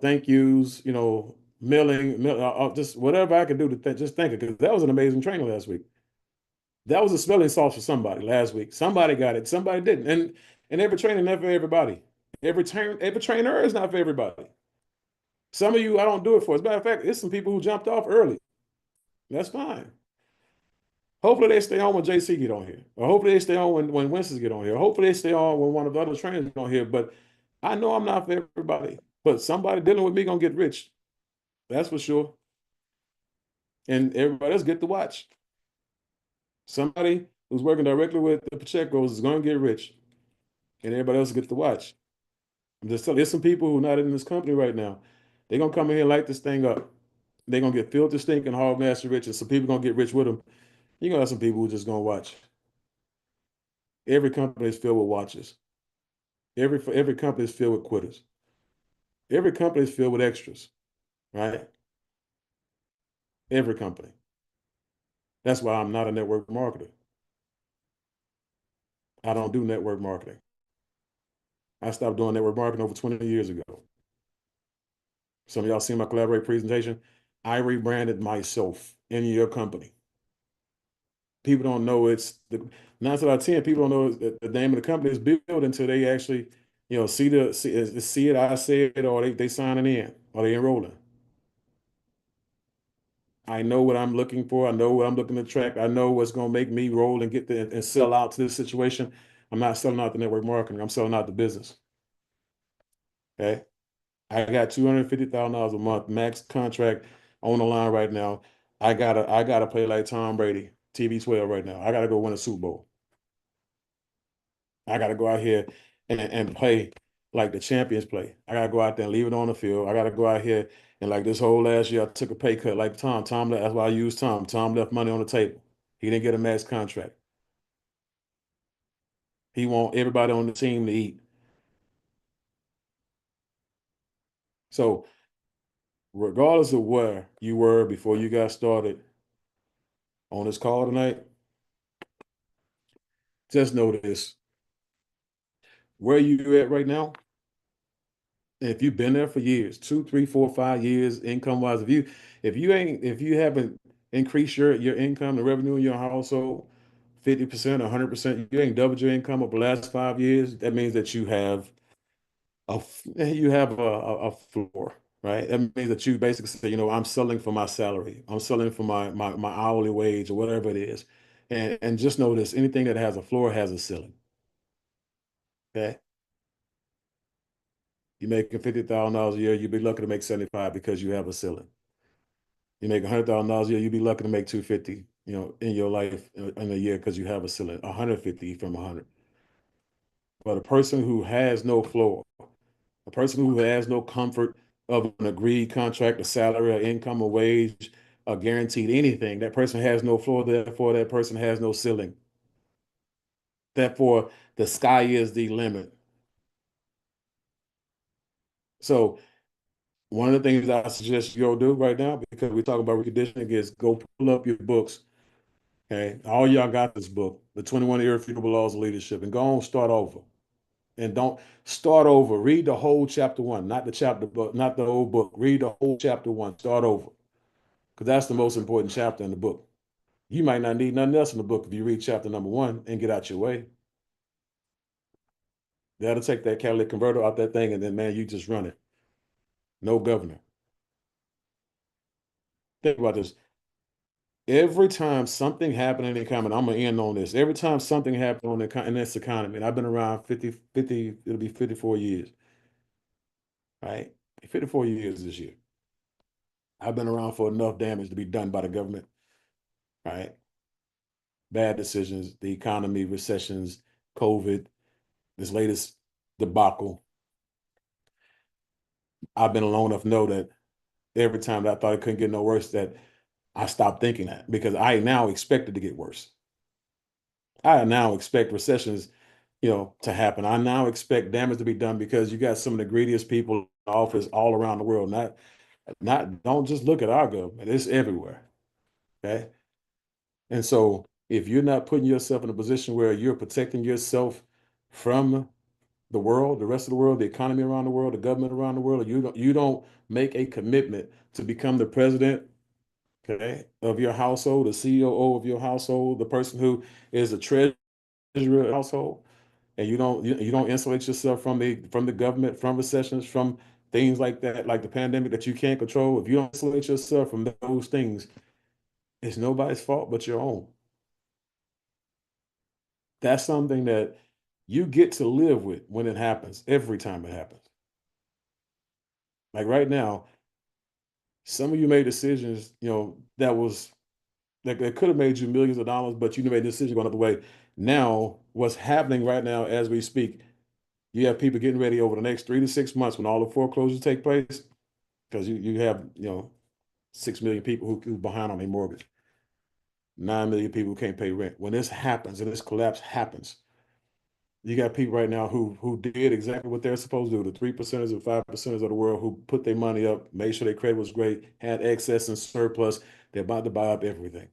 thank yous, just whatever I could do to just thank it because that was an amazing training last week. That was a smelling sauce for somebody last week. Somebody got it, somebody didn't, and every training not for everybody. Every trainer is not for everybody. Some of you I don't do it for. As a matter of fact, it's some people who jumped off early. That's fine. Hopefully they stay on when JC get on here. Or hopefully they stay on when Winston get on here. Or hopefully they stay on when one of the other trainers get on here. But I know I'm not for everybody. But somebody dealing with me gonna get rich. That's for sure. And everybody else get to watch. Somebody who's working directly with the Pacheco's is gonna get rich. And everybody else gets to watch. I'm just telling there's some people who are not in this company right now. They're gonna come in here and light this thing up. They're gonna get filthy stinking hog master rich, and some people gonna get rich with them. You're gonna have some people who just gonna watch. Every company is filled with watchers. Every company is filled with quitters. Every company is filled with extras, right? Every company. That's why I'm not a network marketer. I don't do network marketing. I stopped doing network marketing over 20 years ago. Some of y'all seen my Collaborate presentation. I rebranded myself in your company. People don't know it's the 9 out of 10. People don't know the name of the company is built until they actually, see it. I say it, or they signing in, or they enrolling. I know what I'm looking for. I know what I'm looking to track. I know what's going to make me roll and and sell out to this situation. I'm not selling out the network marketing. I'm selling out the business. Okay. I got $250,000 a month max contract on the line right now. I gotta play like Tom Brady, TB12 right now. I gotta go win a Super Bowl. I gotta go out here and play like the champions play. I gotta go out there and leave it on the field. I gotta go out here and like this whole last year, I took a pay cut like Tom. That's why I used Tom. Tom left money on the table. He didn't get a max contract. He want everybody on the team to eat. So regardless of where you were before you got started on this call tonight, just know this. Where you at right now, if you've been there for years, 2, 3, 4, 5 years, income wise, if you haven't increased your income, the revenue in your household 50%, 100%, you ain't doubled your income over the last 5 years, that means that you have a floor, right? That means that you basically say, I'm selling for my salary, I'm selling for my hourly wage or whatever it is. And just know this, anything that has a floor has a ceiling. Okay. You're making $50,000 a year, you'd be lucky to make 75 because you have a ceiling. You make $100,000 a year, you'd be lucky to make 250, in your life in a year because you have a ceiling, 150 from 100. But a person who has no floor, a person who has no comfort of an agreed contract, a salary, or income, a wage, a guaranteed anything, that person has no floor, therefore that person has no ceiling. Therefore, the sky is the limit. So one of the things I suggest you go do right now, because we're talking about reconditioning, is go pull up your books. Okay. All y'all got this book, The 21 Irrefutable Laws of Leadership, and go on, start over. And don't start over. Read the whole chapter 1, not the chapter book, not the whole book. Read the whole chapter 1. Start over. Because that's the most important chapter in the book. You might not need nothing else in the book if you read chapter number 1 and get out your way. That'll take that catalytic converter out that thing, and then man, you just run it. No governor. Think about this. Every time something happened in the economy, I'm gonna end on this. Every time something happened in this economy, and I've been around 50, it'll be 54 years, right? 54 years this year. I've been around for enough damage to be done by the government, right? Bad decisions, the economy, recessions, COVID, this latest debacle. I've been alone enough to know that every time that I thought it couldn't get no worse, that I stopped thinking that because I now expect it to get worse. I now expect recessions, to happen. I now expect damage to be done because you got some of the greediest people in office all around the world. Don't just look at our government, it's everywhere. Okay. And so if you're not putting yourself in a position where you're protecting yourself from the world, the rest of the world, the economy around the world, the government around the world, you don't make a commitment to become the president, okay, of your household, the COO of your household, the person who is the treasurer of your household, and you don't insulate yourself from the government, from recessions, from things like that, like the pandemic that you can't control. If you don't insulate yourself from those things, it's nobody's fault but your own. That's something that you get to live with when it happens, every time it happens. Like right now, some of you made decisions, that could have made you millions of dollars, but you made a decision going up the way. Now, what's happening right now as we speak, you have people getting ready over the next 3 to 6 months when all the foreclosures take place, because you have 6 million people who behind on their mortgage, 9 million people who can't pay rent. When this happens and this collapse happens, you got people right now who did exactly what they're supposed to do. The 3%ers and 5%ers of the world who put their money up, made sure their credit was great, had excess and surplus. They're about to buy up everything.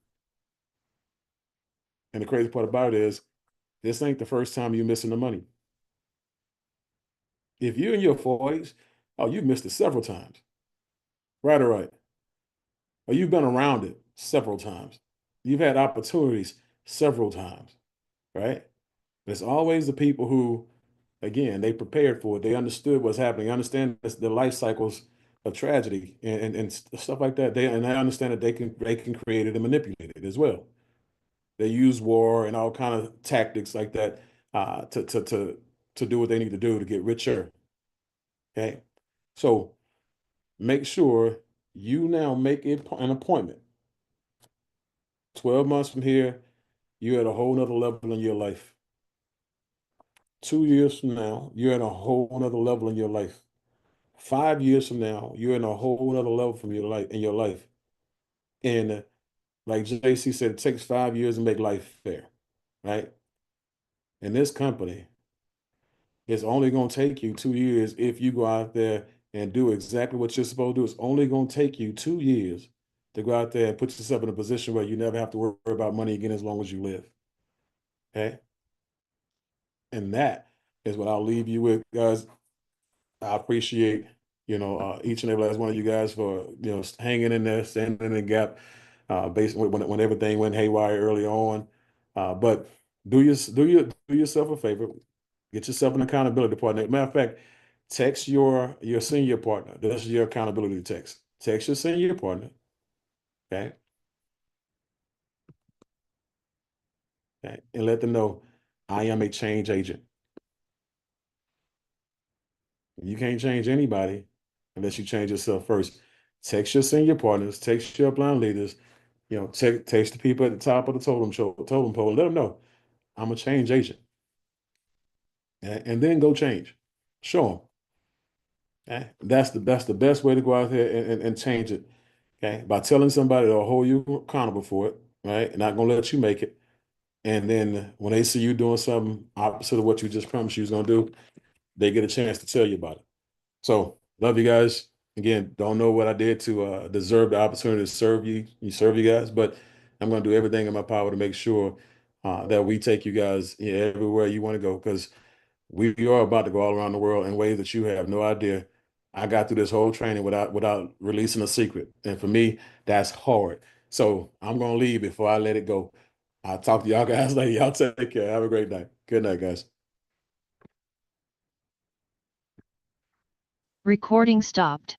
And the crazy part about it is, this ain't the first time you're missing the money. If you're in your 40s, oh, you've missed it several times. Right or right? Or you've been around it several times. You've had opportunities several times, right? It's always the people who, again, they prepared for it. They understood what's happening, understand the life cycles of tragedy and stuff like that. They understand that they can create it and manipulate it as well. They use war and all kind of tactics like that to do what they need to do to get richer. Okay, so make sure you now make it an appointment. 12 months from here, you're at a whole nother level in your life. 2 years from now, you're at a whole nother level in your life. 5 years from now, you're in a whole nother level from your life in your life. And like JC said, it takes 5 years to make life fair, right? And this company is only going to take you 2 years if you go out there and do exactly what you're supposed to do. It's only going to take you 2 years to go out there and put yourself in a position where you never have to worry about money again as long as you live. Okay? And that is what I'll leave you with, guys. I appreciate, each and every last one of you guys for, hanging in there, standing in the gap, based when everything went haywire early on. But do yourself a favor, get yourself an accountability partner. Matter of fact, text your senior partner. This is your accountability text. Text your senior partner. Okay. Okay. And let them know I am a change agent. You can't change anybody unless you change yourself first. Text your senior partners, text your upline leaders, text the people at the top of the totem pole, and let them know I'm a change agent. And then go change. Show them. Okay? That's the best way to go out there and change it. Okay, by telling somebody they'll hold you accountable for it, right? And not gonna let you make it. And then when they see you doing something opposite of what you just promised you was gonna do, they get a chance to tell you about it. So love you guys. Again, don't know what I did to deserve the opportunity to serve you guys, but I'm gonna do everything in my power to make sure that we take you guys everywhere you want to go, because we are about to go all around the world in ways that you have no idea. I got through this whole training without releasing a secret. And for me, that's hard. So I'm gonna leave before I let it go. I'll talk to y'all guys later. Y'all take care. Have a great night. Good night, guys. Recording stopped.